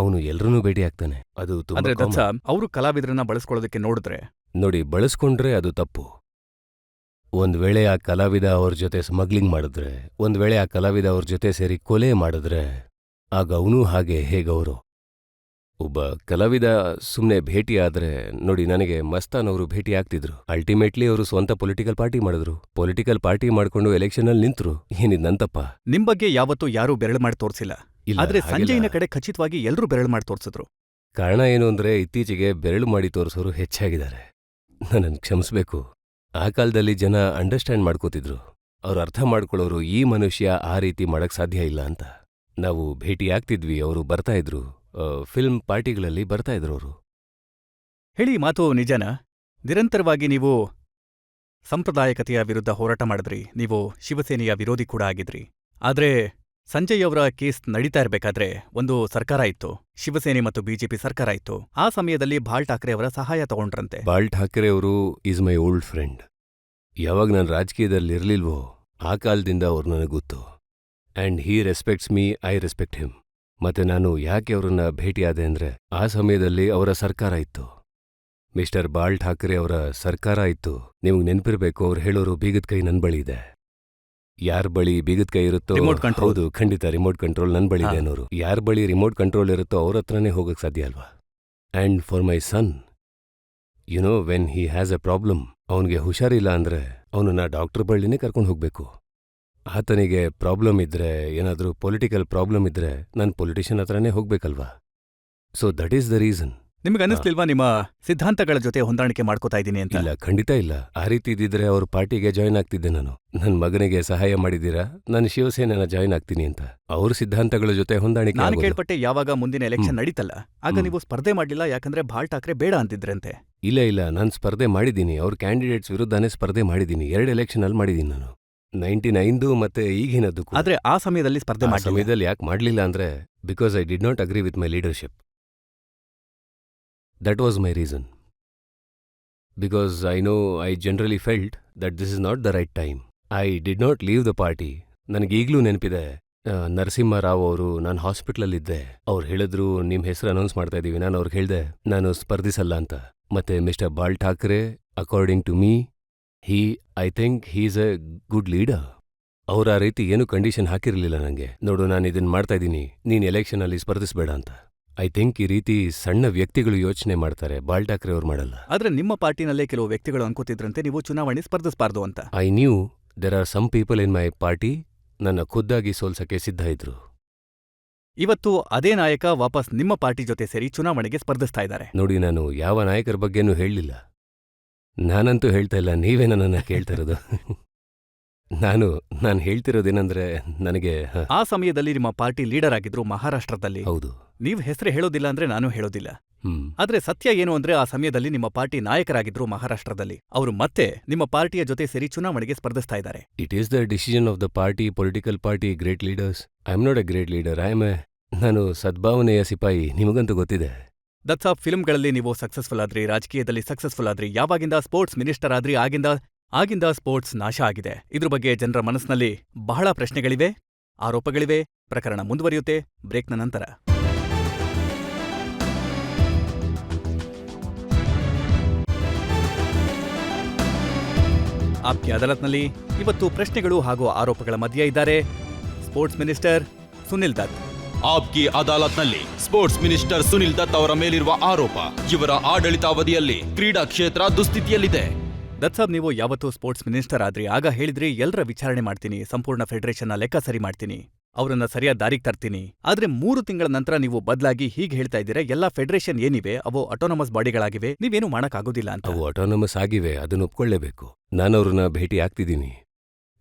ಅವನು ಎಲ್ರನ್ನೂ ಭೇಟಿ ಆಗ್ತಾನೆ. ಅದು ಅಂದ್ರೆ ತುಂಬಾ ದತ್ಸ ಅವರು ಕಲಾವಿದರನ್ನ ಬಳಸ್ಕೊಳ್ಳೋದಕ್ಕೆ ನೋಡಿದ್ರೆ ನೋಡಿ, ಬಳಸ್ಕೊಂಡ್ರೆ ಅದು ತಪ್ಪು. ಒಂದ್ ವೇಳೆ ಆ ಕಲಾವಿದ ಅವ್ರ ಜೊತೆ ಸ್ಮಗ್ಲಿಂಗ್ ಮಾಡಿದ್ರೆ, ಒಂದ್ ವೇಳೆ ಆ ಕಲಾವಿದ ಅವ್ರ ಜೊತೆ ಸೇರಿ ಕೊಲೆ ಮಾಡಿದ್ರೆ, ಆಗ ಅವನೂ ಹಾಗೆ ಹೇಗವರು. ಒಬ್ಬ ಕಲಾವಿದ ಸುಮ್ಮನೆ ಭೇಟಿ ಆದ್ರೆ, ನೋಡಿ, ನನಗೆ ಮಸ್ತಾನ್ ಅವರು ಭೇಟಿ ಆಗ್ತಿದ್ರು. ಅಲ್ಟಿಮೇಟ್ಲಿ ಅವರು ಸ್ವಂತ ಪೊಲಿಟಿಕಲ್ ಪಾರ್ಟಿ ಮಾಡಿದ್ರು. ಪೊಲಿಟಿಕಲ್ ಪಾರ್ಟಿ ಮಾಡ್ಕೊಂಡು ಎಲೆಕ್ಷನಲ್ಲಿ ನಿಂತರು. ಏನಿದ್ ನಂತಪ್ಪ. ನಿಮ್ ಬಗ್ಗೆ ಯಾವತ್ತೂ ಯಾರೂ ಬೆರಳು ಮಾಡಿ ತೋರಿಸಿಲ್ಲ. ಇಲ್ಲ, ಆದ್ರೆ ಹಾಗೆಲ್ಲ. ಸಂಜಯ್ನ ಕಡೆ ಖಚಿತವಾಗಿ ಎಲ್ಲರೂ ಬೆರಳು ಮಾಡಿ ತೋರಿಸಿದ್ರು. ಕಾರಣ ಏನು ಅಂದ್ರೆ, ಇತ್ತೀಚೆಗೆ ಬೆರಳು ಮಾಡಿ ತೋರಿಸೋರು ಹೆಚ್ಚಾಗಿದ್ದಾರೆ. ನನ್ನನ್ನು ಕ್ಷಮಿಸ್ಬೇಕು. ಆ ಕಾಲದಲ್ಲಿ ಜನ ಅಂಡರ್ಸ್ಟ್ಯಾಂಡ್ ಮಾಡ್ಕೋತಿದ್ರು. ಅವ್ರು ಅರ್ಥ ಮಾಡ್ಕೊಳ್ಳೋರು, ಈ ಮನುಷ್ಯ ಆ ರೀತಿ ಮಾಡಕ್ ಸಾಧ್ಯ ಇಲ್ಲ ಅಂತ. ನಾವು ಭೇಟಿ ಆಗ್ತಿದ್ವಿ, ಅವರು ಬರ್ತಾ ಇದ್ರು. ಫಿಲ್ಮ್ ಪಾರ್ಟಿಗಳಲ್ಲಿ ಬರ್ತಾ ಇದ್ರು ಅವರು. ಹೇಳಿ, ಮಾತು ನಿಜನಾ? ನಿರಂತರವಾಗಿ ನೀವು ಸಾಂಪ್ರದಾಯಿಕತೆಯ ವಿರುದ್ಧ ಹೋರಾಟ ಮಾಡಿದ್ರಿ. ನೀವು ಶಿವಸೇನೆಯ ವಿರೋಧಿ ಕೂಡ ಆಗಿದ್ರಿ. ಆದ್ರೆ ಸಂಜಯ್ ಅವರ ಕೇಸ್ ನಡೀತಾ ಇರಬೇಕಾದ್ರೆ ಒಂದು ಸರ್ಕಾರ ಇತ್ತು, ಶಿವಸೇನೆ ಮತ್ತು ಬಿಜೆಪಿ ಸರ್ಕಾರ ಇತ್ತು. ಆ ಸಮಯದಲ್ಲಿ ಬಾಲ್ ಠಾಕ್ರೆ ಅವರ ಸಹಾಯ ತಗೊಂಡ್ರಂತೆ. ಬಾಲ್ ಠಾಕ್ರೆ ಅವರು ಈಸ್ ಮೈ ಓಲ್ಡ್ ಫ್ರೆಂಡ್. ಯಾವಾಗ ನಾನು ರಾಜಕೀಯದಲ್ಲಿ ಇರ್ಲಿಲ್ವೋ ಆ ಕಾಲದಿಂದ ಅವ್ರು ನನಗೆ ಗೊತ್ತು. And he respects me, I respect him. ಮತ್ತೆ ನಾನು ಯಾಕೆ ಅವರನ್ನ ಭೇಟಿಯಾದೆ ಅಂದ್ರೆ, ಆ ಸಮಯದಲ್ಲಿ ಅವರ ಸರ್ಕಾರ ಇತ್ತು. ಮಿಸ್ಟರ್ ಬಾಲ್ ಠಾಕ್ರೆ ಅವರ ಸರ್ಕಾರ ಇತ್ತು. ನಿಮ್ಗೆ ನೆನಪಿರ್ಬೇಕು, ಅವ್ರು ಹೇಳೋರು, ಬೀಗದ ಕೈ ನನ್ ಬಳಿ ಇದೆ. ಯಾರ ಬಳಿ ಬೀಗದ ಕೈ ಇರುತ್ತೋ, ರಿಮೋಟ್ ಕಂಟ್ರೋಲ್. ಹೌದು, ಖಂಡಿತ ರಿಮೋಟ್ ಕಂಟ್ರೋಲ್ ನನ್ ಬಳಿ ಇದೆ ಹಾ. ಅನ್ನೋರು. ಯಾರ ಬಳಿ ರಿಮೋಟ್ ಕಂಟ್ರೋಲ್ ಇರುತ್ತೋ ಅವ್ರ ಹತ್ರನೇ ಹೋಗಕ್ ಸಾಧ್ಯ ಅಲ್ವಾ. And for my son, when he has a problem, ಅವನಿಗೆ ಹುಷಾರಿಲ್ಲ ಅಂದ್ರೆ ಅವನನ್ನ ಡಾಕ್ಟರ್ ಬಳಿನೇ ಕರ್ಕೊಂಡು ಹೋಗ್ಬೇಕು. ಆತನಿಗೆ ಪ್ರಾಬ್ಲಮ್ ಇದ್ರೆ, ಏನಾದ್ರೂ ಪೊಲಿಟಿಕಲ್ ಪ್ರಾಬ್ಲಮ್ ಇದ್ರೆ, ನಾನು ಪೊಲಿಟಿಷಿಯನ್ ಹತ್ರನೇ ಹೋಗ್ಬೇಕಲ್ವಾ. So that is the reason. ನಿಮ್ಗೆ ಅನ್ನಿಸ್ಲಿಲ್ವಾ ನಿಮ್ಮ ಸಿದ್ಧಾಂತಗಳ ಜೊತೆ ಹೊಂದಾಣಿಕೆ ಮಾಡ್ಕೋತಾ ಇದ್ದೀನಿ ಅಂತ? ಇಲ್ಲ, ಖಂಡಿತ ಇಲ್ಲ. ಆ ರೀತಿ ಇದ್ದಿದ್ರೆ ಅವ್ರ ಪಾರ್ಟಿಗೆ ಜಾಯ್ನ್ ಆಗ್ತಿದ್ದೆ ನಾನು. ನನ್ನ ಮಗನಿಗೆ ಸಹಾಯ ಮಾಡಿದ್ದೀರಾ, ನಾನು ಶಿವಸೇನೆನ ಜಾಯ್ನ್ ಆಗ್ತೀನಿ ಅಂತ. ಅವ್ರ ಸಿದ್ಧಾಂತಗಳ ಜೊತೆ ಹೊಂದಾಣಿಕೆ ನಾನು ಆಗೋದು. ಕೇಳ್ಪಟ್ಟೆ, ಯಾವಾಗ ಮುಂದಿನ ಎಲೆಕ್ಷನ್ ನಡೀತಲ್ಲ, ಆಗ ನೀವು ಸ್ಪರ್ಧೆ ಮಾಡ್ಲಿಲ್ಲ, ಯಾಕಂದ್ರೆ ಬಾಲ್ ಠಾಕ್ರೆ ಬೇಡ ಅಂತಿದ್ರಂತೆ. ಇಲ್ಲ, ನಾನು ಸ್ಪರ್ಧೆ ಮಾಡಿದ್ದೀನಿ. ಅವ್ರ ಕ್ಯಾಂಡಿಡೇಟ್ಸ್ ವಿರುದ್ಧನೇ ಸ್ಪರ್ಧೆ ಮಾಡಿದ್ದೀನಿ. 2 ಎಲೆಕ್ಷನ್ ಅಲ್ಲಿ ಮಾಡಿದ್ದೀನಿ ನಾನು, 99 ಮತ್ತೆ ಈಗಿನದ್ದು ಕೂಡ. ಆದ್ರೆ ಆ ಸಮಯದಲ್ಲಿ ಸ್ಪರ್ಧೆ ಆ ಮಾಡಿ ಸಮಯದಲ್ಲಿ ಯಾಕೆ ಮಾಡಲಿಲ್ಲ ಅಂದ್ರೆ, because I did not agree with my leadership. That was my reason. Because I know, I generally felt that this is not the right time. I did not leave the party. ನನಗೀಗ್ಲೂ ನೆನಪಿದೆ, ನರಸಿಂಹರಾವ್ ಅವರು, ನಾನು ಹಾಸ್ಪಿಟ್ಲಲ್ಲಿದ್ದೆ. ಅವ್ರು ಹೇಳಿದ್ರು, ನಿಮ್ಮ ಹೆಸರು ಅನೌನ್ಸ್ ಮಾಡ್ತಾ ಇದ್ದೀವಿ. ನಾನು ಅವ್ರಿಗೆ ಹೇಳಿದೆ, ನಾನು ಸ್ಪರ್ಧಿಸಲ್ಲ ಅಂತ. ಮತ್ತೆ mister Bal Thackeray, according to me, I think he's a good leader. ಅವ್ರ ಆ ರೀತಿ ಏನು ಕಂಡೀಷನ್ ಹಾಕಿರ್ಲಿಲ್ಲ ನಂಗೆ. ನೋಡು, ನಾನು ಇದನ್ನ ಮಾಡ್ತಾ ಇದ್ದೀನಿ, ನೀನ್ ಎಲೆಕ್ಷನ್ ಅಲ್ಲಿ ಸ್ಪರ್ಧಿಸ್ಬೇಡ ಅಂತ. ಐ ಥಿಂಕ್ ಈ ರೀತಿ ಸಣ್ಣ ವ್ಯಕ್ತಿಗಳು ಯೋಚನೆ ಮಾಡ್ತಾರೆ, ಬಾಲ್ ಠಾಕ್ರೆ ಅವ್ರು ಮಾಡಲ್ಲ. ಆದ್ರೆ ನಿಮ್ಮ ಪಾರ್ಟಿನಲ್ಲೇ ಕೆಲವು ವ್ಯಕ್ತಿಗಳು ಅನ್ಕೋತಿದ್ರಂತೆ ನೀವು ಚುನಾವಣೆ ಸ್ಪರ್ಧಿಸಬಾರ್ದು ಅಂತ. I knew there are some people in my party ನನ್ನ ಖುದ್ದಾಗಿ ಸೋಲ್ಸಕ್ಕೆ ಸಿದ್ಧ ಇದ್ರು. ಇವತ್ತು ಅದೇ ನಾಯಕ ವಾಪಸ್ ನಿಮ್ಮ ಪಾರ್ಟಿ ಜೊತೆ ಸೇರಿ ಚುನಾವಣೆಗೆ ಸ್ಪರ್ಧಿಸ್ತಾ ಇದ್ದಾರೆ. ನೋಡಿ, ನಾನು ಯಾವ ನಾಯಕರ ಬಗ್ಗೆನೂ ಹೇಳಲಿಲ್ಲ. ನಾನಂತೂ ಹೇಳ್ತಾ ಇಲ್ಲ, ನೀವೇ ನನ್ನನ್ನ ಕೇಳ್ತಾ ಇರೋದು. ನಾನು ಹೇಳ್ತಿರೋದೇನಂದ್ರೆ ನನಗೆ ಆ ಸಮಯದಲ್ಲಿ ನಿಮ್ಮ ಪಾರ್ಟಿ ಲೀಡರ್ ಆಗಿದ್ರು ಮಹಾರಾಷ್ಟ್ರದಲ್ಲಿ. ಹೌದು. ನೀವ್ ಹೆಸರು ಹೇಳೋದಿಲ್ಲ ಅಂದ್ರೆ ನಾನು ಹೇಳೋದಿಲ್ಲ. ಹ್ಮ್. ಆದ್ರೆ ಸತ್ಯ ಏನು ಅಂದ್ರೆ ಆ ಸಮಯದಲ್ಲಿ ನಿಮ್ಮ ಪಾರ್ಟಿ ನಾಯಕರಾಗಿದ್ರು ಮಹಾರಾಷ್ಟ್ರದಲ್ಲಿ. ಅವರು ಮತ್ತೆ ನಿಮ್ಮ ಪಾರ್ಟಿಯ ಜೊತೆ ಸೇರಿ ಚುನಾವಣೆಗೆ ಸ್ಪರ್ಧಿಸ್ತಾ ಇದ್ದಾರೆ. It is the decision of the party, political party, great leaders. I am not A great leader, ನಾನು ಸದ್ಭಾವನೆಯ ಸಿಪಾಯಿ, ನಿಮಗಂತೂ ಗೊತ್ತಿದೆ. ದಟ್ಸ್ ಫಿಲ್ಮ್ಗಳಲ್ಲಿ ನೀವು ಸಕ್ಸಸ್ಫುಲ್ ಆದ್ರಿ, ರಾಜಕೀಯದಲ್ಲಿ ಸಕ್ಸಸ್ಫುಲ್ ಆದ್ರಿ, ಯಾವಾಗಿಂದ ಸ್ಪೋರ್ಟ್ಸ್ ಮಿನಿಸ್ಟರ್ ಆದ್ರಿ ಆಗಿಂದ ಸ್ಪೋರ್ಟ್ಸ್ ನಾಶ ಆಗಿದೆ. ಇದ್ರ ಬಗ್ಗೆ ಜನರ ಮನಸ್ಸಿನಲ್ಲಿ ಬಹಳ ಪ್ರಶ್ನೆಗಳಿವೆ, ಆರೋಪಗಳಿವೆ. ಪ್ರಕರಣ ಮುಂದುವರಿಯುತ್ತೆ ಬ್ರೇಕ್ನ ನಂತರ. ಆಪ್ಕಿ ಅದಾಲತ್ನಲ್ಲಿ ಇವತ್ತು ಪ್ರಶ್ನೆಗಳು ಹಾಗೂ ಆರೋಪಗಳ ಮಧ್ಯೆ ಇದ್ದಾರೆ ಸ್ಪೋರ್ಟ್ಸ್ ಮಿನಿಸ್ಟರ್ ಸುನಿಲ್ ದತ್. ಆಪ್ಕಿ ಅದಾಲತ್ನಲ್ಲಿ ಸ್ಪೋರ್ಟ್ಸ್ ಮಿನಿಸ್ಟರ್ ಸುನಿಲ್ ದತ್ ಅವರ ಮೇಲಿರುವ ಆರೋಪ. ಇವರ ಆಡಳಿತಾವಧಿಯಲ್ಲಿ ಕ್ರೀಡಾ ಕ್ಷೇತ್ರ ದುಸ್ಥಿತಿಯಲ್ಲಿದೆ. ದತ್ ಸಾಬ್, ನೀವು ಯಾವತ್ತೂ ಸ್ಪೋರ್ಟ್ಸ್ ಮಿನಿಸ್ಟರ್ ಆದ್ರಿ, ಆಗ ಹೇಳಿದ್ರಿ ಎಲ್ಲರ ವಿಚಾರಣೆ ಮಾಡ್ತೀನಿ, ಸಂಪೂರ್ಣ ಫೆಡರೇಷನ್ನ ಲೆಕ್ಕ ಸರಿ ಮಾಡ್ತೀನಿ, ಅವರನ್ನ ಸರಿಯಾದ ದಾರಿಗೆ ತರ್ತೀನಿ. ಆದ್ರೆ 3 ತಿಂಗಳ ನಂತರ ನೀವು ಬದಲಾಗಿ ಹೀಗೆ ಹೇಳ್ತಾ ಇದ್ದೀರಾ, ಎಲ್ಲಾ ಫೆಡರೇಷನ್ ಏನಿವೆ ಅವು ಆಟೋನಮಸ್ ಬಾಡಿಗಳಾಗಿವೆ, ನೀವೇನು ಮಾಡಕ್ಕಾಗೋದಿಲ್ಲ ಅಂತ. ಅವು ಆಟೋನಮಸ್ ಆಗಿವೆ, ಅದನ್ನು ಒಪ್ಕೊಳ್ಳೇಬೇಕು. ನಾನವ್ರನ್ನ ಭೇಟಿ ಆಗ್ತಿದ್ದೀನಿ.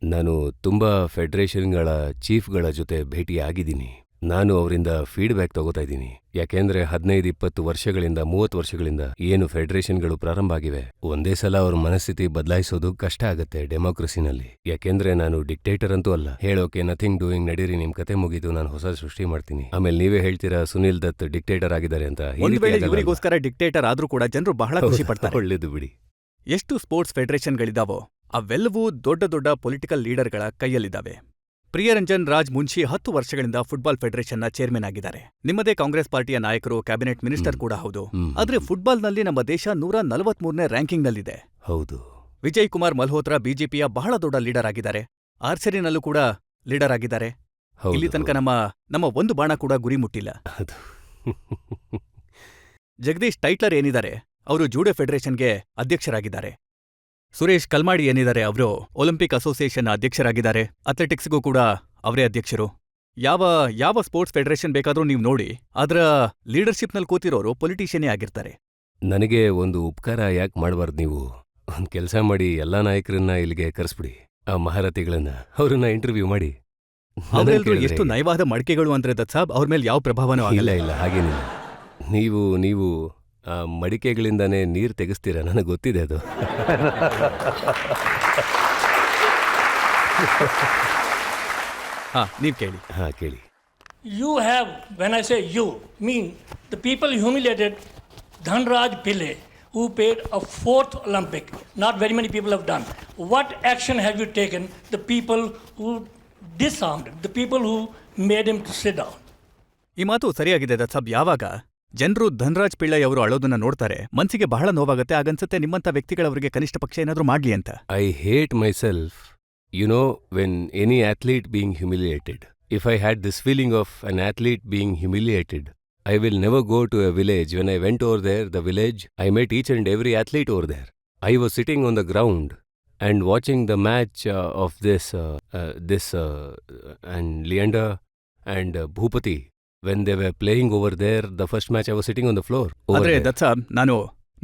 ನಾನು ತುಂಬಾ ಫೆಡರೇಷನ್ಗಳ ಚೀಫ್ಗಳ ಜೊತೆ ಭೇಟಿ ಆಗಿದ್ದೀನಿ. ನಾನು ಅವರಿಂದ ಫೀಡ್ಬ್ಯಾಕ್ ತಗೋತಾ ಇದ್ದೀನಿ. ಯಾಕೆಂದ್ರೆ 15-20 ವರ್ಷಗಳಿಂದ 30 ವರ್ಷಗಳಿಂದ ಏನು ಫೆಡರೇಷನ್ಗಳು ಪ್ರಾರಂಭ ಆಗಿವೆ, ಒಂದೇ ಸಲ ಅವ್ರ ಮನಸ್ಥಿತಿ ಬದಲಾಯಿಸೋದು ಕಷ್ಟ ಆಗತ್ತೆ ಡೆಮೋಕ್ರಸಿನಲ್ಲಿ. ಯಾಕೆಂದ್ರೆ ನಾನು ಡಿಕ್ಟೇಟರ್ ಅಂತೂ ಅಲ್ಲ. ಹೇಳೋಕೆ ನಥಿಂಗ್ ಡೂಯಿಂಗ್, ನಡೀರಿ ನಿಮ್ ಕತೆ ಮುಗಿದು ನಾನು ಹೊಸ ಸೃಷ್ಟಿ ಮಾಡ್ತೀನಿ. ಆಮೇಲೆ ನೀವೇ ಹೇಳ್ತೀರಾ ಸುನಿಲ್ ದತ್ ಡಿಕ್ಟೇಟರ್ ಆಗಿದ್ದಾರೆ ಅಂತ. ಒಂದು ವೇಳೆ ಇವರಿಗೋಸ್ಕರ ಡಿಕ್ಟೇಟರ್ ಆದ್ರೂ ಕೂಡ ಜನರು ಬಹಳ ಖುಷಿ ಪಡ್ತಾರೆ. ಒಳ್ಳೇದು ಬಿಡಿ. ಎಷ್ಟು ಸ್ಪೋರ್ಟ್ಸ್ ಫೆಡರೇಷನ್ಗಳಿದಾವೋ ಅವೆಲ್ಲವೂ ದೊಡ್ಡ ದೊಡ್ಡ ಪೊಲಿಟಿಕಲ್ ಲೀಡರ್ಗಳ ಕೈಯಲ್ಲಿದ್ದಾವೆ. ಪ್ರಿಯರಂಜನ್ ರಾಜ್ ಮುನ್ಷಿ 10 ವರ್ಷಗಳಿಂದ ಫುಟ್ಬಾಲ್ ಫೆಡರೇಷನ್ನ ಚೇರ್ಮನ್ ಆಗಿದ್ದಾರೆ. ನಿಮ್ಮದೇ ಕಾಂಗ್ರೆಸ್ ಪಾರ್ಟಿಯ ನಾಯಕರು, ಕ್ಯಾಬಿನೆಟ್ ಮಿನಿಸ್ಟರ್ ಕೂಡ ಹೌದು. ಆದ್ರೆ ಫುಟ್ಬಾಲ್ನಲ್ಲಿ ನಮ್ಮ ದೇಶ 143ನೇ ರ್ಯಾಂಕಿಂಗ್ನಲ್ಲಿದೆ. ಹೌದು. ವಿಜಯ್ ಕುಮಾರ್ ಮಲ್ಹೋತ್ರಾ ಬಿಜೆಪಿಯ ಬಹಳ ದೊಡ್ಡ ಲೀಡರ್ ಆಗಿದ್ದಾರೆ. ಆರ್ಚರಿನಲ್ಲೂ ಕೂಡ ಲೀಡರ್ ಆಗಿದ್ದಾರೆ. ಇಲ್ಲಿ ತನಕ ನಮ್ಮ ಒಂದು ಬಾಣ ಕೂಡ ಗುರಿ ಮುಟ್ಟಿಲ್ಲ. ಜಗದೀಶ್ ಟೈಟ್ಲರ್ ಏನಿದ್ದಾರೆ, ಅವರು ಜೂಡೋ ಫೆಡರೇಷನ್ಗೆ ಅಧ್ಯಕ್ಷರಾಗಿದ್ದಾರೆ. ಸುರೇಶ್ ಕಲ್ಮಾಡಿ ಏನಿದ್ದಾರೆ, ಅವರು ಒಲಿಂಪಿಕ್ ಅಸೋಸಿಯೇಷನ್ ಅಧ್ಯಕ್ಷರಾಗಿದ್ದಾರೆ. ಅಥ್ಲೆಟಿಕ್ಸ್ಗೂ ಕೂಡ ಅವರೇ ಅಧ್ಯಕ್ಷರು. ಯಾವ ಸ್ಪೋರ್ಟ್ಸ್ ಫೆಡರೇಷನ್ ಬೇಕಾದ್ರೂ ನೀವು ನೋಡಿ, ಅದರ ಲೀಡರ್ಶಿಪ್ನಲ್ಲಿ ಕೂತಿರೋರು ಪೊಲಿಟಿಷಿಯನ್ನೇ ಆಗಿರ್ತಾರೆ. ನನಗೆ ಒಂದು ಉಪಕಾರ ಯಾಕೆ ಮಾಡಬಾರ್ದು ನೀವು? ಒಂದ್ ಕೆಲಸ ಮಾಡಿ, ಎಲ್ಲಾ ನಾಯಕರನ್ನ ಇಲ್ಲಿಗೆ ಕರೆಸ್ಬಿಡಿ, ಆ ಮಹಾರಥಿಗಳನ್ನ, ಅವ್ರನ್ನ ಇಂಟರ್ವ್ಯೂ ಮಾಡಿ. ಅವರೆಲ್ಲರೂ ಎಷ್ಟು ನಯವಾದ ಮಡಿಕೆಗಳು ಅಂದ್ರೆ ದತ್ ಸಾಬ್, ಅವ್ರ ಮೇಲೆ ಯಾವ ಪ್ರಭಾವನೂ ಆಗಿಲ್ಲ. ಇಲ್ಲ, ಹಾಗೇನಿಲ್ಲ. ನೀವು ಆ ಮಡಿಕೆಗಳಿಂದಾನೇ ನೀರು ತೆಗೆಸ್ತೀರಾ, ನನಗೆ ಗೊತ್ತಿದೆ ಅದು. ನೀವ್ ಕೇಳಿ. ಕೇಳಿ. You have, when I say you, mean the people humiliated Dhanraj Pillai, who paid a 4th Olympic. Not very many people have done. What action have you taken? The people who disarmed, the people who made him to sit down. ಈ ಮಾತು ಸರಿಯಾಗಿದೆ ದತ್ ಸಾಬ್. ಯಾವಾಗ ಜನರು ಧನ್ರಾಜ್ ಪಿಳ್ಳೈ ಅವರು ಅಳೋದನ್ನ ನೋಡ್ತಾರೆ, ಮನ್ಸಿಗೆ ಬಹಳ ನೋವಾಗುತ್ತೆ. ಆಗನ್ಸುತ್ತೆ ನಿಮ್ಮಂತ ವ್ಯಕ್ತಿಗಳವರಿಗೆ ಕನಿಷ್ಠ ಪಕ್ಷ ಏನಾದ್ರೂ ಮಾಡ್ಲಿ ಅಂತ. I hate myself, when any athlete being humiliated. If I had this feeling of an athlete being humiliated, I will never go to a village. When I went over there, the village, I met each and every athlete over there. I was sitting on the ground and watching the match of this and Leander and Bhupati. When they were playing over there, the first match, I was sitting on the floor. ಆದ್ರೆ ದತ್ ಸಾಬ್,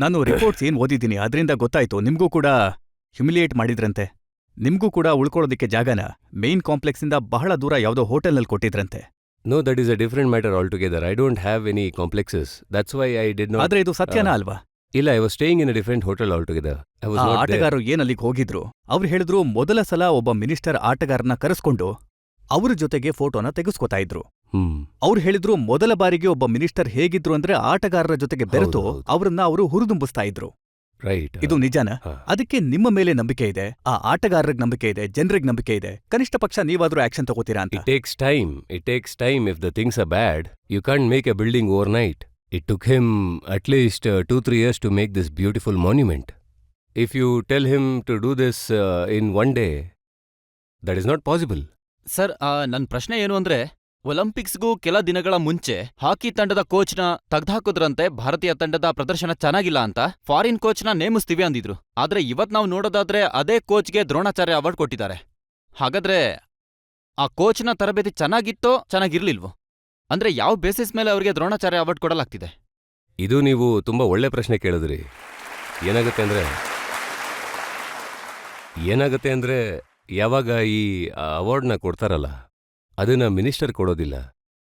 ನಾನು ರಿಪೋರ್ಟ್ಸ್ ಏನ್ ಓದಿದ್ದೀನಿ, ಅದರಿಂದ ಗೊತ್ತಾಯ್ತು ನಿಮ್ಗೂ ಕೂಡ ಹ್ಯುಮಿಲಿಯೇಟ್ ಮಾಡಿದ್ರಂತೆ. ನಿಮ್ಗೂ ಕೂಡ ಉಳ್ಕೊಳ್ಳೋದಕ್ಕೆ ಜಾಗನ ಮೇನ್ ಕಾಂಪ್ಲೆಕ್ಸ್ ಇಂದ ಬಹಳ ದೂರ ಯಾವುದೋ ಹೋಟೆಲ್ನಲ್ಲಿ ಕೊಟ್ಟಿದ್ರಂತೆ. No, that is a different matter altogether. I don't have any complexes. That's why I did not. ಆದ್ರೆ ಇದು ಸತ್ಯನಾ ಅಲ್ವಾ? ಇಲ್ಲ, I was staying in a different hotel altogether. I was not there. ಆಟಗಾರರು ಏನಲ್ಲಿಗೆ ಹೋಗಿದ್ರು, ಅವ್ರು ಹೇಳಿದ್ರು ಮೊದಲ ಸಲ ಒಬ್ಬ ಮಿನಿಸ್ಟರ್ ಆಟಗಾರನ ಕರೆಸ್ಕೊಂಡು ಅವ್ರ ಜೊತೆಗೆ ಫೋಟೋನ ತೆಗೆಸ್ಕೊತಾ ಇದ್ರು. ಅವ್ರು ಹೇಳಿದ್ರು ಮೊದಲ ಬಾರಿಗೆ ಒಬ್ಬ ಮಿನಿಸ್ಟರ್ ಹೇಗಿದ್ರು ಅಂದ್ರೆ ಆಟಗಾರರ ಜೊತೆಗೆ ಬೆರೆತು ಅವ್ರನ್ನ ಅವರು ಹುರಿದುಂಬಿಸ್ತಾ ಇದ್ರು. ರೈಟ್. ಇದು ನಿಜಾನ? ಅದಕ್ಕೆ ನಿಮ್ಮ ಮೇಲೆ ನಂಬಿಕೆ ಇದೆ, ಆ ಆಟಗಾರರಿಗೆ ನಂಬಿಕೆ ಇದೆ, ಜನರಿಗೆ ನಂಬಿಕೆ ಇದೆ. ಕನಿಷ್ಠ ಪಕ್ಷ ನೀವಾದ್ರೂ ಆಕ್ಷನ್ ತಗೋತೀರಾ ಅಂತ. It takes time. If the things are bad, you can't make a building overnight. It took him at least 2-3 years to make this beautiful monument. If you tell him to do this in one day, that is not possible. Sir, ನನ್ನ ಪ್ರಶ್ನೆ ಏನು ಅಂದ್ರೆ, ಒಲಿಂಪಿಕ್ಸ್ಗೂ ಕೆಲ ದಿನಗಳ ಮುಂಚೆ ಹಾಕಿ ತಂಡದ ಕೋಚ್ನ ತೆಗ್ದ್ಹಾಕಿದ್ರಂತೆ. ಭಾರತೀಯ ತಂಡದ ಪ್ರದರ್ಶನ ಚೆನ್ನಾಗಿಲ್ಲ ಅಂತ ಫಾರಿನ್ ಕೋಚ್ನ ನೇಮಿಸ್ತೀವಿ ಅಂದಿದ್ರು. ಆದ್ರೆ ಇವತ್ ನಾವು ನೋಡೋದಾದ್ರೆ ಅದೇ ಕೋಚ್ಗೆ ದ್ರೋಣಾಚಾರ್ಯ ಅವಾರ್ಡ್ ಕೊಟ್ಟಿದ್ದಾರೆ. ಹಾಗಾದ್ರೆ ಆ ಕೋಚ್ನ ತರಬೇತಿ ಚೆನ್ನಾಗಿತ್ತೋ ಚೆನ್ನಾಗಿರ್ಲಿಲ್ವೋ? ಅಂದ್ರೆ ಯಾವ ಬೇಸಿಸ್ ಮೇಲೆ ಅವರಿಗೆ ದ್ರೋಣಾಚಾರ್ಯ ಅವಾರ್ಡ್ ಕೊಡಲಾಗ್ತಿದೆ? ಇದು ನೀವು ತುಂಬ ಒಳ್ಳೆ ಪ್ರಶ್ನೆ ಕೇಳಿದ್ರಿ. ಏನಾಗುತ್ತೆ ಅಂದರೆ ಯಾವಾಗ ಈ ಅವಾರ್ಡ್ನ ಕೊಡ್ತಾರಲ್ಲ, ಅದನ್ನ ಮಿನಿಸ್ಟರ್ ಕೊಡೋದಿಲ್ಲ,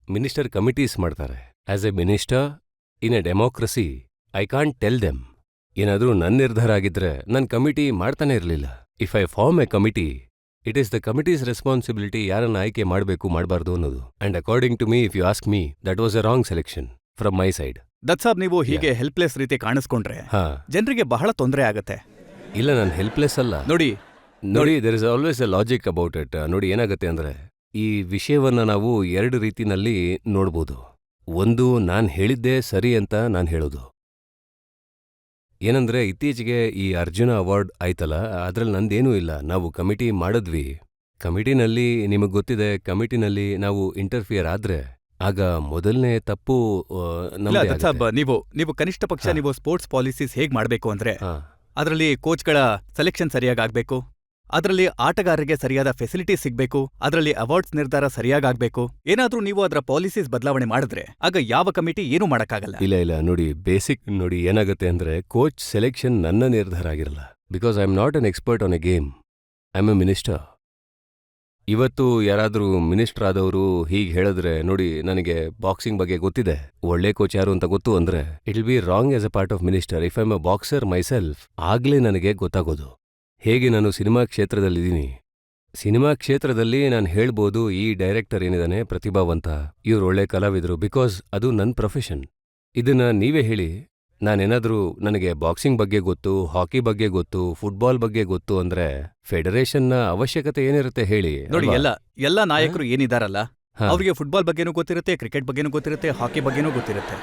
ಮಿನಿಸ್ಟರ್ ಕಮಿಟೀಸ್ ಮಾಡ್ತಾರೆ. As a minister in a democracy I can't tell them. ಏನಾದರೂ ನನ್ನ ನಿರ್ಧಾರ ಆಗಿದ್ರೆ ನನ್ನ ಕಮಿಟಿ ಮಾಡ್ತಾನೆ ಇರಲಿಲ್ಲ. If I form a committee, it is the committee's responsibility ಯಾರನ್ನ ಆಯ್ಕೆ ಮಾಡಬೇಕು ಮಾಡಬಾರ್ದು ಅನ್ನೋದು. And according to me, if you ask me, that was a wrong selection from my side. Dutt sahab, ನೀವು ಹೀಗೆ ಹೆಲ್ಪ್ಲೆಸ್ ರೀತಿ ಕಾಣಿಸ್ಕೊಂಡ್ರೆ ಹಾ, ಜನರಿಗೆ ಬಹಳ ತೊಂದರೆ ಆಗತ್ತೆ. ಇಲ್ಲ, ನಾನು ಹೆಲ್ಪ್ಲೆಸ್ ಅಲ್ಲ. ನೋಡಿ, there is always a logic about it. ನೋಡಿ, ಏನಾಗುತ್ತೆ ಅಂದ್ರೆ, ಈ ವಿಷಯವನ್ನ ನಾವು ಎರಡು ರೀತಿನಲ್ಲಿ ನೋಡ್ಬೋದು. ಒಂದು, ನಾನು ಹೇಳಿದ್ದೇ ಸರಿ ಅಂತ ನಾನು ಹೇಳೋದು. ಏನಂದ್ರೆ, ಇತ್ತೀಚೆಗೆ ಈ ಅರ್ಜುನ ಅವಾರ್ಡ್ ಆಯ್ತಲ್ಲ, ಅದ್ರಲ್ಲಿ ನಂದೇನೂ ಇಲ್ಲ. ನಾವು ಕಮಿಟಿ ಮಾಡಿದ್ವಿ. ಕಮಿಟಿನಲ್ಲಿ ನಿಮಗೆ ಗೊತ್ತಿದೆ, ಕಮಿಟಿನಲ್ಲಿ ನಾವು ಇಂಟರ್ಫಿಯರ್ ಆದ್ರೆ ಆಗ ಮೊದಲನೇ ತಪ್ಪು ಇಲ್ಲ ನಮ್ದೇ ದತ್ ಸಾಬ್, ಆಗುತ್ತೆ. ನೀವು ಕನಿಷ್ಠ ಪಕ್ಷ ಹಾ. ನೀವು ಸ್ಪೋರ್ಟ್ಸ್ ಪಾಲಿಸೀಸ್ ಹೇಗ್ ಮಾಡ್ಬೇಕು ಅಂದ್ರೆ, ಹಾ. ಅದರಲ್ಲಿ ಕೋಚ್ಗಳ ಸೆಲೆಕ್ಷನ್ ಸರಿಯಾಗಿ ಆಗ್ಬೇಕು, ಅದರಲ್ಲಿ ಆಟಗಾರರಿಗೆ ಸರಿಯಾದ ಫೆಸಿಲಿಟಿ ಸಿಗ್ಬೇಕು, ಅದರಲ್ಲಿ ಅವಾರ್ಡ್ಸ್ ನಿರ್ಧಾರ ಸರಿಯಾಗಬೇಕು. ಏನಾದ್ರೂ ನೀವು ಅದರ ಪಾಲಿಸೀಸ್ ಬದಲಾವಣೆ ಮಾಡಿದ್ರೆ ಆಗ ಯಾವ ಕಮಿಟಿ ಏನೂ ಮಾಡಕ್ಕಾಗಲ್ಲ. ಇಲ್ಲ, ನೋಡಿ, ಬೇಸಿಕ್ ನೋಡಿ ಏನಾಗುತ್ತೆ ಅಂದ್ರೆ, ಕೋಚ್ ಸೆಲೆಕ್ಷನ್ ನನ್ನ ನಿರ್ಧಾರ ಆಗಿರಲ್ಲ. Because I am not an expert on A game, I am A minister. ಇವತ್ತು ಯಾರಾದ್ರೂ ಮಿನಿಸ್ಟರ್ ಆದವರು ಹೀಗೆ ಹೇಳಿದ್ರೆ, ನೋಡಿ, ನನಗೆ ಬಾಕ್ಸಿಂಗ್ ಬಗ್ಗೆ ಗೊತ್ತಿದೆ, ಒಳ್ಳೆ ಕೋಚ್ ಯಾರು ಅಂತ ಗೊತ್ತು ಅಂದ್ರೆ, it will be wrong as A part of minister. If I am a boxer myself, ಆಗ್ಲೇ ನನಗೆ ಗೊತ್ತಾಗೋದು. ಹೇಗೆ ನಾನು ಸಿನಿಮಾ ಕ್ಷೇತ್ರದಲ್ಲಿದ್ದೀನಿ, ಸಿನಿಮಾ ಕ್ಷೇತ್ರದಲ್ಲಿ ನಾನು ಹೇಳ್ಬೋದು, ಈ ಡೈರೆಕ್ಟರ್ ಏನಿದಾನೆ ಪ್ರತಿಭಾವಂತ, ಇವ್ರು ಒಳ್ಳೆ ಕಲಾವಿದರು, ಬಿಕಾಸ್ ಅದು ನನ್ನ ಪ್ರೊಫೆಷನ್. ಇದನ್ನ ನೀವೇ ಹೇಳಿ, ನಾನೇನಾದ್ರೂ ನನಗೆ ಬಾಕ್ಸಿಂಗ್ ಬಗ್ಗೆ ಗೊತ್ತು, ಹಾಕಿ ಬಗ್ಗೆ ಗೊತ್ತು, ಫುಟ್ಬಾಲ್ ಬಗ್ಗೆ ಗೊತ್ತು ಅಂದ್ರೆ ಫೆಡರೇಷನ್ನ ಅವಶ್ಯಕತೆ ಏನಿರುತ್ತೆ ಹೇಳಿ? ನೋಡಿ, ಅಲ್ವಾ? ಎಲ್ಲ ನಾಯಕರು ಏನಿದಾರಲ್ಲ, ಹಾ. ಅವ್ರಿಗೆ ಫುಟ್ಬಾಲ್ ಬಗ್ಗೆನೂ ಗೊತ್ತಿರುತ್ತೆ, ಕ್ರಿಕೆಟ್ ಬಗ್ಗೆನೂ ಗೊತ್ತಿರುತ್ತೆ, ಹಾಕಿ ಬಗ್ಗೆನೂ ಗೊತ್ತಿರುತ್ತೆ.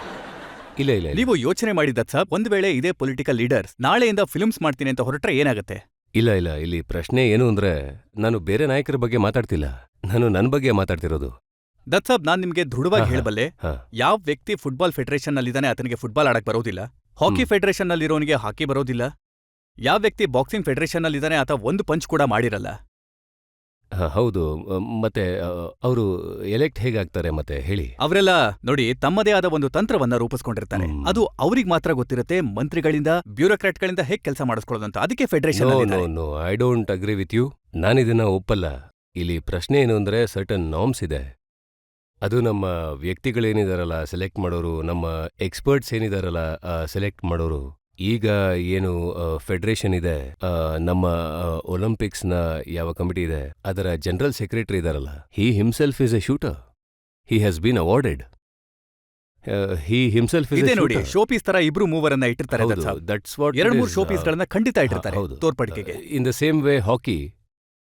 ಇಲ್ಲ. ನೀವು ಯೋಚನೆ ಮಾಡಿ ದತ್ ಸಾಬ್, ಒಂದ್ ವೇಳೆ ಇದೇ ಪೊಲಿಟಿಕಲ್ ಲೀಡರ್ಸ್ ನಾಳೆಯಿಂದ ಫಿಲ್ಮ್ಸ್ ಮಾಡ್ತೀನಿ ಅಂತ ಹೊರಟ್ರೆ ಏನಾಗುತ್ತೆ? ಇಲ್ಲ, ಇಲ್ಲಿ ಪ್ರಶ್ನೆ ಏನು ಅಂದ್ರೆ, ನಾನು ಬೇರೆ ನಾಯಕರ ಬಗ್ಗೆ ಮಾತಾಡ್ತಿಲ್ಲ, ನಾನು ನನ್ನ ಬಗ್ಗೆ ಮಾತಾಡ್ತಿರೋದು. ದತ್ ಸಾಬ್, ನಾನ್ ನಿಮ್ಗೆ ದೃಢವಾಗಿ ಹಾ, ಹೇಳಬಲ್ಲೆ, ಹಾ. ಯಾವ ವ್ಯಕ್ತಿ ಫುಟ್ಬಾಲ್ ಫೆಡರೇಷನ್ ನಲ್ಲಿದ್ದಾನೆ ಆತನಿಗೆ ಫುಟ್ಬಾಲ್ ಆಡಕ್ ಬರೋದಿಲ್ಲ, ಹಾಕಿ ಫೆಡರೇಷನ್ ನಲ್ಲಿರೋನಿಗೆ ಹಾಕಿ ಬರೋದಿಲ್ಲ, ಯಾವ ವ್ಯಕ್ತಿ ಬಾಕ್ಸಿಂಗ್ ಫೆಡರೇಷನ್ ನಲ್ಲಿದ್ದಾನೆ ಆತ ಒಂದು ಪಂಚ್ ಕೂಡ ಮಾಡಿರಲ್ಲ. ಹೌದು. ಮತ್ತೆ ಅವರು ಎಲೆಕ್ಟ್ ಹೇಗಾಗ್ತಾರೆ ಮತ್ತೆ ಹೇಳಿ? ಅವರೆಲ್ಲ ನೋಡಿ ತಮ್ಮದೇ ಆದ ಒಂದು ತಂತ್ರವನ್ನ ರೂಪಿಸ್ಕೊಂಡಿರ್ತಾರೆ. ಅದು ಅವ್ರಿಗೆ ಮಾತ್ರ ಗೊತ್ತಿರುತ್ತೆ, ಮಂತ್ರಿಗಳಿಂದ ಬ್ಯೂರೋಕ್ರಾಟ್ಗಳಿಂದ ಹೇಗೆ ಕೆಲಸ ಮಾಡಿಸ್ಕೊಳ್ಳೋದಂತ. ಅದಕ್ಕೆ federation no, I don't agree with you. ನಾನಿದನ್ನ ಒಪ್ಪಲ್ಲ. ಇಲ್ಲಿ ಪ್ರಶ್ನೆ ಏನು ಅಂದ್ರೆ, ಸರ್ಟನ್ ನಾರ್ಮ್ಸ್ ಇದೆ. ಅದು ನಮ್ಮ ವ್ಯಕ್ತಿಗಳೇನಿದಾರಲ್ಲ ಸೆಲೆಕ್ಟ್ ಮಾಡೋರು, ನಮ್ಮ ಎಕ್ಸ್ಪರ್ಟ್ಸ್ ಏನಿದಾರಲ್ಲ ಸೆಲೆಕ್ಟ್ ಮಾಡೋರು. ಈಗ ಏನು ಫೆಡರೇಷನ್ ಇದೆ, ನಮ್ಮ ಒಲಿಂಪಿಕ್ಸ್ನ ಯಾವ ಕಮಿಟಿ ಇದೆ, ಅದರ ಜನರಲ್ ಸೆಕ್ರೆಟರಿ ಇದಾರಲ್ಲ, he himself is a shooter. He has been awarded. He himself is ಇದೆ ಎ ನೋಡಿ, ಶೂಟರ್. ಶೋಪೀಸ್ ತರ ಇಬ್ರು ಮೂವರನ್ನ ಇಟ್ಟಿರ್ತಾರೆ. Dutt sahab. That's what. 2-3 showpiece ಗಳನ್ನ ಖಂಡಿತ ಇಟ್ಟಿರ್ತಾರೆ ಹೌದು. ತೋರ್ಪಡಿಕೆಗೆ. In the same way hockey.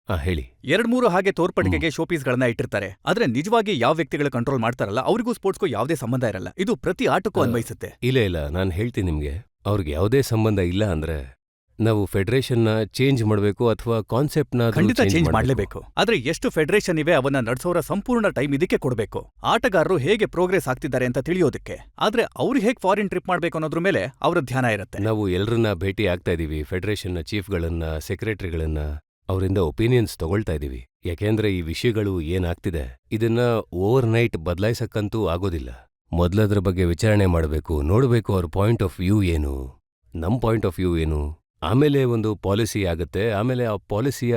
ಹೇಳಿ. 2-3 ಹಾಗೆ ತೋರ್ಪಡಿಕೆಗೆ ಶೋಪೀಸ್ ಗಳನ್ನ ಇಟ್ಟಿರ್ತಾರೆ. ಆದ್ರೆ ನಿಜವಾಗಿ ಯಾವ ವ್ಯಕ್ತಿಗಳು ಕಂಟ್ರೋಲ್ ಮಾಡ್ತಾರಲ್ಲ, ಅವ್ರಿಗೂ ಸ್ಪೋರ್ಟ್ಸ್ಗೂ ಯಾವುದೇ ಸಂಬಂಧ ಇರಲ್ಲ. ಇದು ಪ್ರತಿ ಆಟಕ್ಕೂ ಅನ್ವಯಿಸುತ್ತೆ. ಇಲ್ಲ, ನಾನು ಹೇಳ್ತೀನಿ ನಿಮ್ಗೆ, ಅವ್ರಿಗೆ ಯಾವುದೇ ಸಂಬಂಧ ಇಲ್ಲ ಅಂದ್ರೆ ನಾವು ಫೆಡರೇಷನ್ನ ಚೇಂಜ್ ಮಾಡಬೇಕು ಅಥವಾ ಕಾನ್ಸೆಪ್ಟ್ನ ಖಂಡಿತ ಚೇಂಜ್ ಮಾಡಲೇಬೇಕು. ಆದ್ರೆ ಎಷ್ಟು ಫೆಡರೇಷನ್ ಇವೆ ಅವನ್ನ ನಡ್ಸೋರ ಸಂಪೂರ್ಣ ಟೈಮ್ ಇದಕ್ಕೆ ಕೊಡಬೇಕು, ಆಟಗಾರರು ಹೇಗೆ ಪ್ರೋಗ್ರೆಸ್ ಆಗ್ತಿದ್ದಾರೆ ಅಂತ ತಿಳಿಯೋದಕ್ಕೆ. ಆದ್ರೆ ಅವ್ರು ಹೇಗೆ ಫಾರಿನ್ ಟ್ರಿಪ್ ಮಾಡ್ಬೇಕು ಅನ್ನೋದ್ರ ಮೇಲೆ ಅವ್ರ ಧ್ಯಾನ ಇರುತ್ತೆ. ನಾವು ಎಲ್ಲರನ್ನ ಭೇಟಿ ಆಗ್ತಾ ಇದೀವಿ, ಫೆಡರೇಷನ್ನ ಚೀಫ್ಗಳನ್ನ, ಸೆಕ್ರೆಟರಿಗಳನ್ನ, ಅವರಿಂದ ಒಪಿನಿಯನ್ಸ್ ತಗೊಳ್ತಾ ಇದೀವಿ. ಯಾಕೆಂದ್ರೆ ಈ ವಿಷಯಗಳು ಏನಾಗ್ತಿದೆ ಇದನ್ನ ಓವರ್ ನೈಟ್ ಬದಲಾಯಿಸಕ್ಕಂತೂ ಆಗೋದಿಲ್ಲ. ಮೊದಲದ್ರ ಬಗ್ಗೆ ವಿಚಾರಣೆ ಮಾಡಬೇಕು, ನೋಡಬೇಕು ಅವ್ರ ಪಾಯಿಂಟ್ ಆಫ್ ವ್ಯೂ ಏನು, ನಮ್ಮ ಪಾಯಿಂಟ್ ಆಫ್ ವ್ಯೂ ಏನು. ಆಮೇಲೆ ಒಂದು ಪಾಲಿಸಿ ಆಗುತ್ತೆ, ಆಮೇಲೆ ಆ ಪಾಲಿಸಿಯ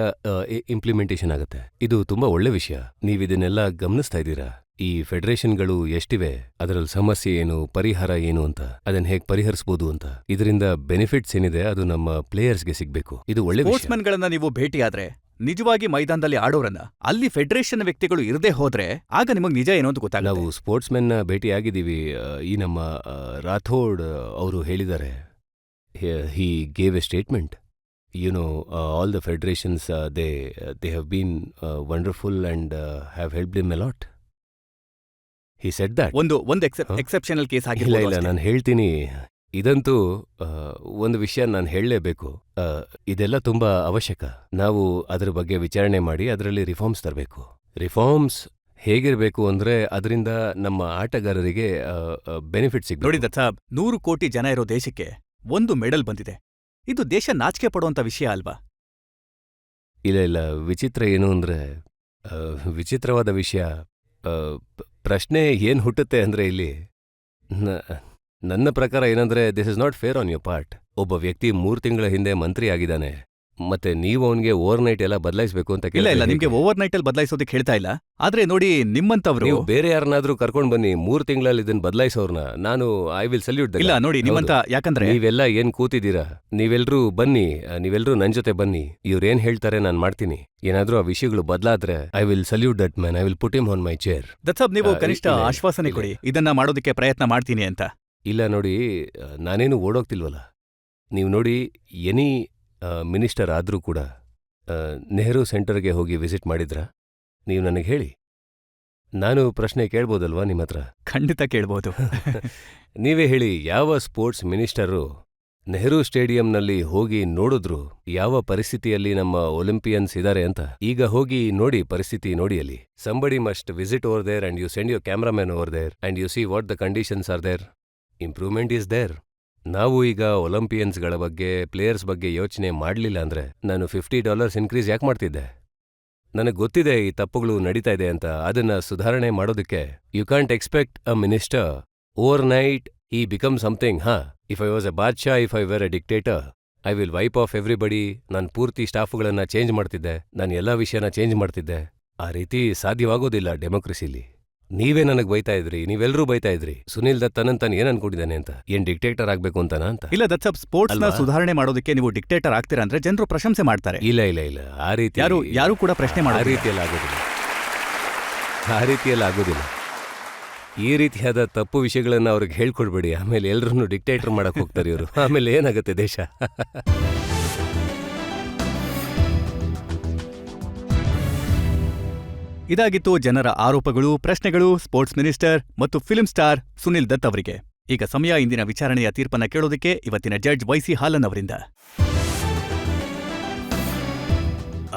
ಇಂಪ್ಲಿಮೆಂಟೇಷನ್ ಆಗುತ್ತೆ. ಇದು ತುಂಬಾ ಒಳ್ಳೆ ವಿಷಯ. ನೀವಿದನ್ನೆಲ್ಲ ಗಮನಿಸ್ತಾ ಇದ್ದೀರಾ. ಈ ಫೆಡರೇಷನ್ಗಳು ಎಷ್ಟಿವೆ, ಅದರಲ್ಲಿ ಸಮಸ್ಯೆ ಏನು, ಪರಿಹಾರ ಏನು ಅಂತ, ಅದನ್ನ ಹೇಗೆ ಪರಿಹರಿಸಬಹುದು ಅಂತ, ಇದರಿಂದ ಬೆನಿಫಿಟ್ಸ್ ಏನಿದೆ ಅದು ನಮ್ಮ ಪ್ಲೇಯರ್ಸ್ಗೆ ಸಿಗ್ಬೇಕು. ಇದು ಒಳ್ಳೆ ವಿಷಯ. ಸ್ಪೋರ್ಟ್ಸ್ಮನ್ ಗಳನ್ನ ನೀವು ಭೇಟಿಯಾದ್ರೆ, ನಿಜವಾಗಿ ಮೈದಾನದಲ್ಲಿ ಆಡೋರನ್ನ, ಅಲ್ಲಿ ಫೆಡರೇಷನ್ ವ್ಯಕ್ತಿಗಳು ಇರದೇ ಹೋದ್ರೆ ಆಗ ನಿಮಗ್ ನಿಜ ಏನೋ ಅಂತ ಗೊತ್ತಾಗಲ್ಲ. ನಾವು ಸ್ಪೋರ್ಟ್ಸ್ಮೆನ್ನ ಭೇಟಿಯಾಗಿದ್ದೀವಿ. ಈ ನಮ್ಮ ರಾಥೋಡ್ ಅವರು ಹೇಳಿದ್ದಾರೆ, he gave a statement. You know, all the federations, they have been wonderful and have helped him a lot. He said that. ಒಂದು ಎಕ್ಸೆಪ್ಷನಲ್ ಕೇಸ್ ಇಲ್ಲ, ಆಗಿಲ್ಲ. ನಾನು ಹೇಳ್ತೀನಿ, ಇದಂತೂ ಒಂದು ವಿಷಯ ನಾನು ಹೇಳಲೇಬೇಕು. ಇದೆಲ್ಲ ತುಂಬಾ ಅವಶ್ಯಕ. ನಾವು ಅದ್ರ ಬಗ್ಗೆ ವಿಚಾರಣೆ ಮಾಡಿ ಅದರಲ್ಲಿ ರಿಫಾರ್ಮ್ಸ್ ತರಬೇಕು. ರಿಫಾರ್ಮ್ಸ್ ಹೇಗಿರಬೇಕು ಅಂದ್ರೆ ಅದರಿಂದ ನಮ್ಮ ಆಟಗಾರರಿಗೆ ಬೆನಿಫಿಟ್ ಸಿಗ್ಬೇಕು. ನೋಡಿ ದತ್ ಸಾಬ್, 100 ಕೋಟಿ ಜನ ಇರೋ ದೇಶಕ್ಕೆ ಒಂದು ಮೆಡಲ್ ಬಂದಿದೆ. ಇದು ದೇಶ ನಾಚಿಕೆ ಪಡುವಂತ ವಿಷಯ ಅಲ್ವಾ? ಇಲ್ಲ, ವಿಚಿತ್ರ ಏನು ಅಂದ್ರೆ ವಿಚಿತ್ರವಾದ ವಿಷಯ, ಪ್ರಶ್ನೆ ಏನ್ ಹುಟ್ಟುತ್ತೆ ಅಂದ್ರೆ ಇಲ್ಲಿ ನನ್ನ ಪ್ರಕಾರ ಏನಂದ್ರೆ this is not fair on your part. ಒಬ್ಬ ವ್ಯಕ್ತಿ 3 ತಿಂಗಳ ಹಿಂದೆ ಮಂತ್ರಿ ಆಗಿದ್ದಾನೆ, ಮತ್ತೆ ನೀವು ಅವನಿಗೆ ಓವರ್ ನೈಟ್ ಎಲ್ಲ ಬದಲಾಯಿಸಬೇಕು ಅಂತ ಇಲ್ಲ, ನಿಮ್ಗೆ ಓವರ್ ನೈಟ್ ಅಲ್ಲಿ ಬದಲಾಯಿಸೋದಕ್ಕೆ ಹೇಳ್ತಾ ಇಲ್ಲ. ಆದ್ರೆ ನೋಡಿ, ನಿಮ್ಮಂತವ್ರು ನೀವು ಬೇರೆ ಯಾರನ್ನಾದ್ರೂ ಕರ್ಕೊಂಡ್ ಬನ್ನಿ, 3 ತಿಂಗಳಲ್ಲಿ ಇದನ್ನ ಬದಲಾಯಿಸೋರ್ನ ನಾನು ಐ ವಿಲ್ ಸಲ್ಯೂಟ್. ಇಲ್ಲ ನೋಡಿ, ನಿಮ್ಮಂತ, ಯಾಕಂದ್ರೆ ನೀವೆಲ್ಲ ಏನ್ ಕೂತಿದ್ದೀರಾ, ನೀವೆಲ್ರೂ ಬನ್ನಿ, ನೀವೆಲ್ರೂ ನನ್ ಜೊತೆ ಬನ್ನಿ. ಇವ್ರೇನ್ ಹೇಳ್ತಾರೆ ನಾನ್ ಮಾಡ್ತೀನಿ. ಏನಾದ್ರೂ ಆ ವಿಷಯಗಳು ಬದಲಾದ್ರೆ I will salute that man, I will put him on my chair. Dutt sahab, ನೀವು ಕನಿಷ್ಠ ಇಲ್ಲ, ಆಶ್ವಾಸನೆ ಇಲ್ಲ. ಕೊಡಿ, ಇದನ್ನ ಮಾಡೋದಕ್ಕೆ ಪ್ರಯತ್ನ ಮಾಡ್ತೀನಿ ಅಂತ. ಇಲ್ಲ ನೋಡಿ, ನಾನೇನು ಓಡೋಗ್ತಿಲ್ವಲ್ಲ. ನೀವು ನೋಡಿ, ಎನಿ ಮಿನಿಸ್ಟರ್ ಆದ್ರೂ ಕೂಡ ನೆಹರು ಸೆಂಟರ್ಗೆ ಹೋಗಿ ವಿಸಿಟ್ ಮಾಡಿದ್ರಾ? ನೀವು ನನಗೆ ಹೇಳಿ, ನಾನು ಪ್ರಶ್ನೆ ಕೇಳ್ಬೋದಲ್ವಾ ನಿಮ್ಮ ಹತ್ರ? ಖಂಡಿತ ಕೇಳ್ಬೋದು. ನೀವೇ ಹೇಳಿ, ಯಾವ ಸ್ಪೋರ್ಟ್ಸ್ ಮಿನಿಸ್ಟರು ನೆಹರು ಸ್ಟೇಡಿಯಂನಲ್ಲಿ ಹೋಗಿ ನೋಡಿದ್ರು ಯಾವ ಪರಿಸ್ಥಿತಿಯಲ್ಲಿ ನಮ್ಮ ಒಲಿಂಪಿಯನ್ಸ್ ಇದಾರೆ ಅಂತ? ಈಗ ಹೋಗಿ ನೋಡಿ, ಪರಿಸ್ಥಿತಿ ನೋಡಿ ಅಲ್ಲಿ. Somebody must visit over there and you send your cameraman over there and you see what the conditions are there. Improvement is there. ನಾವು ಈಗ ಒಲಿಂಪಿಯನ್ಸ್ಗಳ ಬಗ್ಗೆ, ಪ್ಲೇಯರ್ಸ್ ಬಗ್ಗೆ ಯೋಚನೆ ಮಾಡಲಿಲ್ಲ ಅಂದ್ರೆ ನಾನು $50 ಇನ್ಕ್ರೀಸ್ ಯಾಕೆ ಮಾಡ್ತಿದ್ದೆ? ನನಗೆ ಗೊತ್ತಿದೆ ಈ ತಪ್ಪುಗಳು ನಡೀತಾ ಇದೆ ಅಂತ. ಅದನ್ನ ಸುಧಾರಣೆ ಮಾಡೋದಕ್ಕೆ you can't expect a minister overnight ಈ become something. If I was a badshah, if I were a dictator, I will wipe off everybody. ನಾನು ಪೂರ್ತಿ ಸ್ಟಾಫ್ಗಳನ್ನ ಚೇಂಜ್ ಮಾಡ್ತಿದ್ದೆ, ನಾನು ಎಲ್ಲ ವಿಷಯನ ಚೇಂಜ್ ಮಾಡ್ತಿದ್ದೆ. ಆ ರೀತಿ ಸಾಧ್ಯವಾಗೋದಿಲ್ಲ ಡೆಮೋಕ್ರಸಿಲಿ. ನೀವೇ ನನಗೆ ಬೈತಾ ಇದ್ರಿ, ನೀವೆಲ್ಲರೂ ಬೈತಾ ಇದ್ರಿ, ಸುನಿಲ್ ದತ್ ಅನಂತನ್ ಏನ್ ಅನ್ಕೊಂಡಿದ್ದಾನೆ ಅಂತ. ಏನ್ ಡಿಕ್ಟೇಟರ್ ಆಗ್ಬೇಕು ಅಂತನಾ ಅಂತ? ಇಲ್ಲ ದತ್ ಸಾಬ್, ಸ್ಪೋರ್ಟ್ಸ್ ನ ಸುಧಾರಣೆ ಮಾಡೋದಕ್ಕೆ ನೀವು ಡಿಕ್ಟೇಟರ್ ಆಗ್ತೀರಾ ಅಂದ್ರೆ ಜನರು ಪ್ರಶಂಸೆ ಮಾಡ್ತಾರೆ. ಇಲ್ಲ, ಆ ರೀತಿ ಯಾರು ಕೂಡ ಪ್ರಶ್ನೆ ಆ ಮಾಡೋದಿಲ್ಲ. ರೀತಿಯಲ್ಲಿ ಆಗೋದಿಲ್ಲ. ಈ ರೀತಿಯಾದ ತಪ್ಪು ವಿಷಯಗಳನ್ನ ಅವ್ರಿಗೆ ಹೇಳ್ಕೊಡ್ಬೇಡಿ. ಆಮೇಲೆ ಎಲ್ರನ್ನೂ ಡಿಕ್ಟೇಟರ್ ಮಾಡಕ್ ಹೋಗ್ತಾರೆ ಇವರು. ಆಮೇಲೆ ಏನಾಗುತ್ತೆ ದೇಶ? ಇದಾಗಿತ್ತು ಜನರ ಆರೋಪಗಳು, ಪ್ರಶ್ನೆಗಳು ಸ್ಪೋರ್ಟ್ಸ್ ಮಿನಿಸ್ಟರ್ ಮತ್ತು ಫಿಲ್ಮ್ ಸ್ಟಾರ್ ಸುನಿಲ್ ದತ್ ಅವರಿಗೆ. ಈಗ ಸಮಯ ಇಂದಿನ ವಿಚಾರಣೆಯ ತೀರ್ಪನ್ನ ಕೇಳೋದಕ್ಕೆ ಇವತ್ತಿನ ಜಡ್ಜ್ ವೈಸಿ ಹಾಲನ್ ಅವರಿಂದ.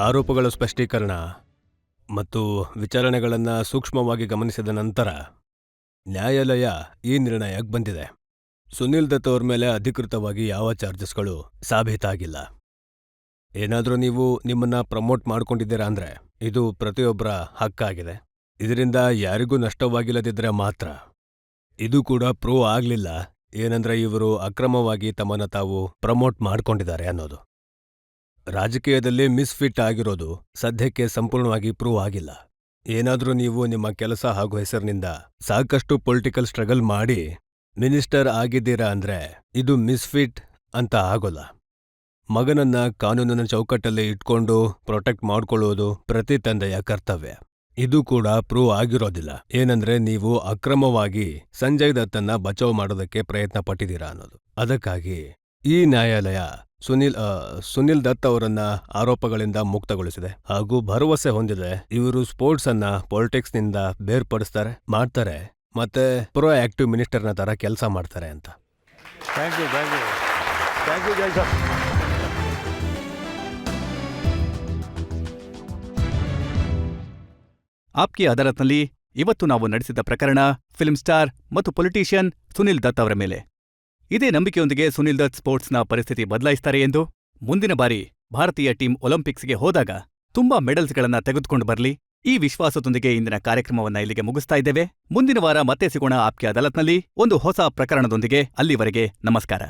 ಆರೋಪಗಳ ಸ್ಪಷ್ಟೀಕರಣ ಮತ್ತು ವಿಚಾರಣೆಗಳನ್ನು ಸೂಕ್ಷ್ಮವಾಗಿ ಗಮನಿಸಿದ ನಂತರ ನ್ಯಾಯಾಲಯ ಈ ನಿರ್ಣಯಕ್ಕೆ ಬಂದಿದೆ. ಸುನಿಲ್ ದತ್ ಅವ್ರ ಮೇಲೆ ಅಧಿಕೃತವಾಗಿ ಯಾವ ಚಾರ್ಜಸ್ಗಳು ಸಾಬೀತಾಗಿಲ್ಲ. ಏನಾದರೂ ನೀವು ನಿಮ್ಮನ್ನ ಪ್ರಮೋಟ್ ಮಾಡ್ಕೊಂಡಿದ್ದೀರಾ ಅಂದ್ರೆ ಇದು ಪ್ರತಿಯೊಬ್ಬರ ಹಕ್ಕಾಗಿದೆ. ಇದರಿಂದ ಯಾರಿಗೂ ನಷ್ಟವಾಗಿಲ್ಲದಿದ್ರೆ ಮಾತ್ರ. ಇದು ಕೂಡ ಪ್ರೂವ್ ಆಗ್ಲಿಲ್ಲ ಏನಂದ್ರೆ ಇವರು ಅಕ್ರಮವಾಗಿ ತಮ್ಮನ್ನ ತಾವು ಪ್ರಮೋಟ್ ಮಾಡ್ಕೊಂಡಿದ್ದಾರೆ ಅನ್ನೋದು. ರಾಜಕೀಯದಲ್ಲಿ ಮಿಸ್ಫಿಟ್ ಆಗಿರೋದು ಸದ್ಯಕ್ಕೆ ಸಂಪೂರ್ಣವಾಗಿ ಪ್ರೂವ್ ಆಗಿಲ್ಲ. ಏನಾದ್ರೂ ನೀವು ನಿಮ್ಮ ಕೆಲಸ ಹಾಗೂ ಹೆಸರಿನಿಂದ ಸಾಕಷ್ಟು ಪೊಲಿಟಿಕಲ್ ಸ್ಟ್ರಗಲ್ ಮಾಡಿ ಮಿನಿಸ್ಟರ್ ಆಗಿದ್ದೀರಾ ಅಂದ್ರೆ ಇದು ಮಿಸ್ಫಿಟ್ ಅಂತ ಆಗೋಲ್ಲ. ಮಗನನ್ನ ಕಾನೂನಿನ ಚೌಕಟ್ಟಲ್ಲಿ ಇಟ್ಕೊಂಡು ಪ್ರೊಟೆಕ್ಟ್ ಮಾಡ್ಕೊಳ್ಳೋದು ಪ್ರತಿ ತಂದೆಯ ಕರ್ತವ್ಯ. ಇದು ಕೂಡ ಪ್ರೂವ್ ಆಗಿರೋದಿಲ್ಲ ಏನಂದ್ರೆ ನೀವು ಅಕ್ರಮವಾಗಿ ಸಂಜಯ್ ದತ್ತನ್ನ ಬಚಾವ್ ಮಾಡೋದಕ್ಕೆ ಪ್ರಯತ್ನ ಪಟ್ಟಿದ್ದೀರಾ ಅನ್ನೋದು. ಅದಕ್ಕಾಗಿ ಈ ನ್ಯಾಯಾಲಯ ಸುನಿಲ್ ದತ್ ಅವರನ್ನ ಆರೋಪಗಳಿಂದ ಮುಕ್ತಗೊಳಿಸಿದೆ ಹಾಗೂ ಭರವಸೆ ಹೊಂದಿದೆ ಇವರು ಸ್ಪೋರ್ಟ್ಸ್ ಅನ್ನ ಪಾಲಿಟಿಕ್ಸ್ನಿಂದ ಬೇರ್ಪಡಿಸ್ತಾರೆ, ಮಾಡ್ತಾರೆ, ಮತ್ತೆ ಪ್ರೊ ಆಕ್ಟಿವ್ ಮಿನಿಸ್ಟರ್ನ ತರ ಕೆಲಸ ಮಾಡ್ತಾರೆ ಅಂತ. ಥ್ಯಾಂಕ್ ಯು ಜೈ ಸಾಬ್. ಆಪ್ಕಿ ಅದಾಲತ್ನಲ್ಲಿ ಇವತ್ತು ನಾವು ನಡೆಸಿದ ಪ್ರಕರಣ ಫಿಲ್ಮ್ ಸ್ಟಾರ್ ಮತ್ತು ಪೊಲಿಟಿಷಿಯನ್ ಸುನಿಲ್ ದತ್ ಅವರ ಮೇಲೆ. ಇದೇ ನಂಬಿಕೆಯೊಂದಿಗೆ ಸುನಿಲ್ ದತ್ ಸ್ಪೋರ್ಟ್ಸ್ನ ಪರಿಸ್ಥಿತಿ ಬದಲಾಯಿಸ್ತಾರೆ ಎಂದು, ಮುಂದಿನ ಬಾರಿ ಭಾರತೀಯ ಟೀಮ್ ಒಲಿಂಪಿಕ್ಸ್ಗೆ ಹೋದಾಗ ತುಂಬಾ ಮೆಡಲ್ಸ್ಗಳನ್ನ ತೆಗೆದುಕೊಂಡು ಬರಲಿ, ಈ ವಿಶ್ವಾಸದೊಂದಿಗೆ ಇಂದಿನ ಕಾರ್ಯಕ್ರಮವನ್ನ ಇಲ್ಲಿಗೆ ಮುಗಿಸ್ತಾ ಇದ್ದೇವೆ. ಮುಂದಿನ ವಾರ ಮತ್ತೆ ಸಿಗೋಣ ಆಪ್ಕಿ ಅದಾಲತ್ನಲ್ಲಿ ಒಂದು ಹೊಸ ಪ್ರಕರಣದೊಂದಿಗೆ. ಅಲ್ಲಿವರೆಗೆ ನಮಸ್ಕಾರ.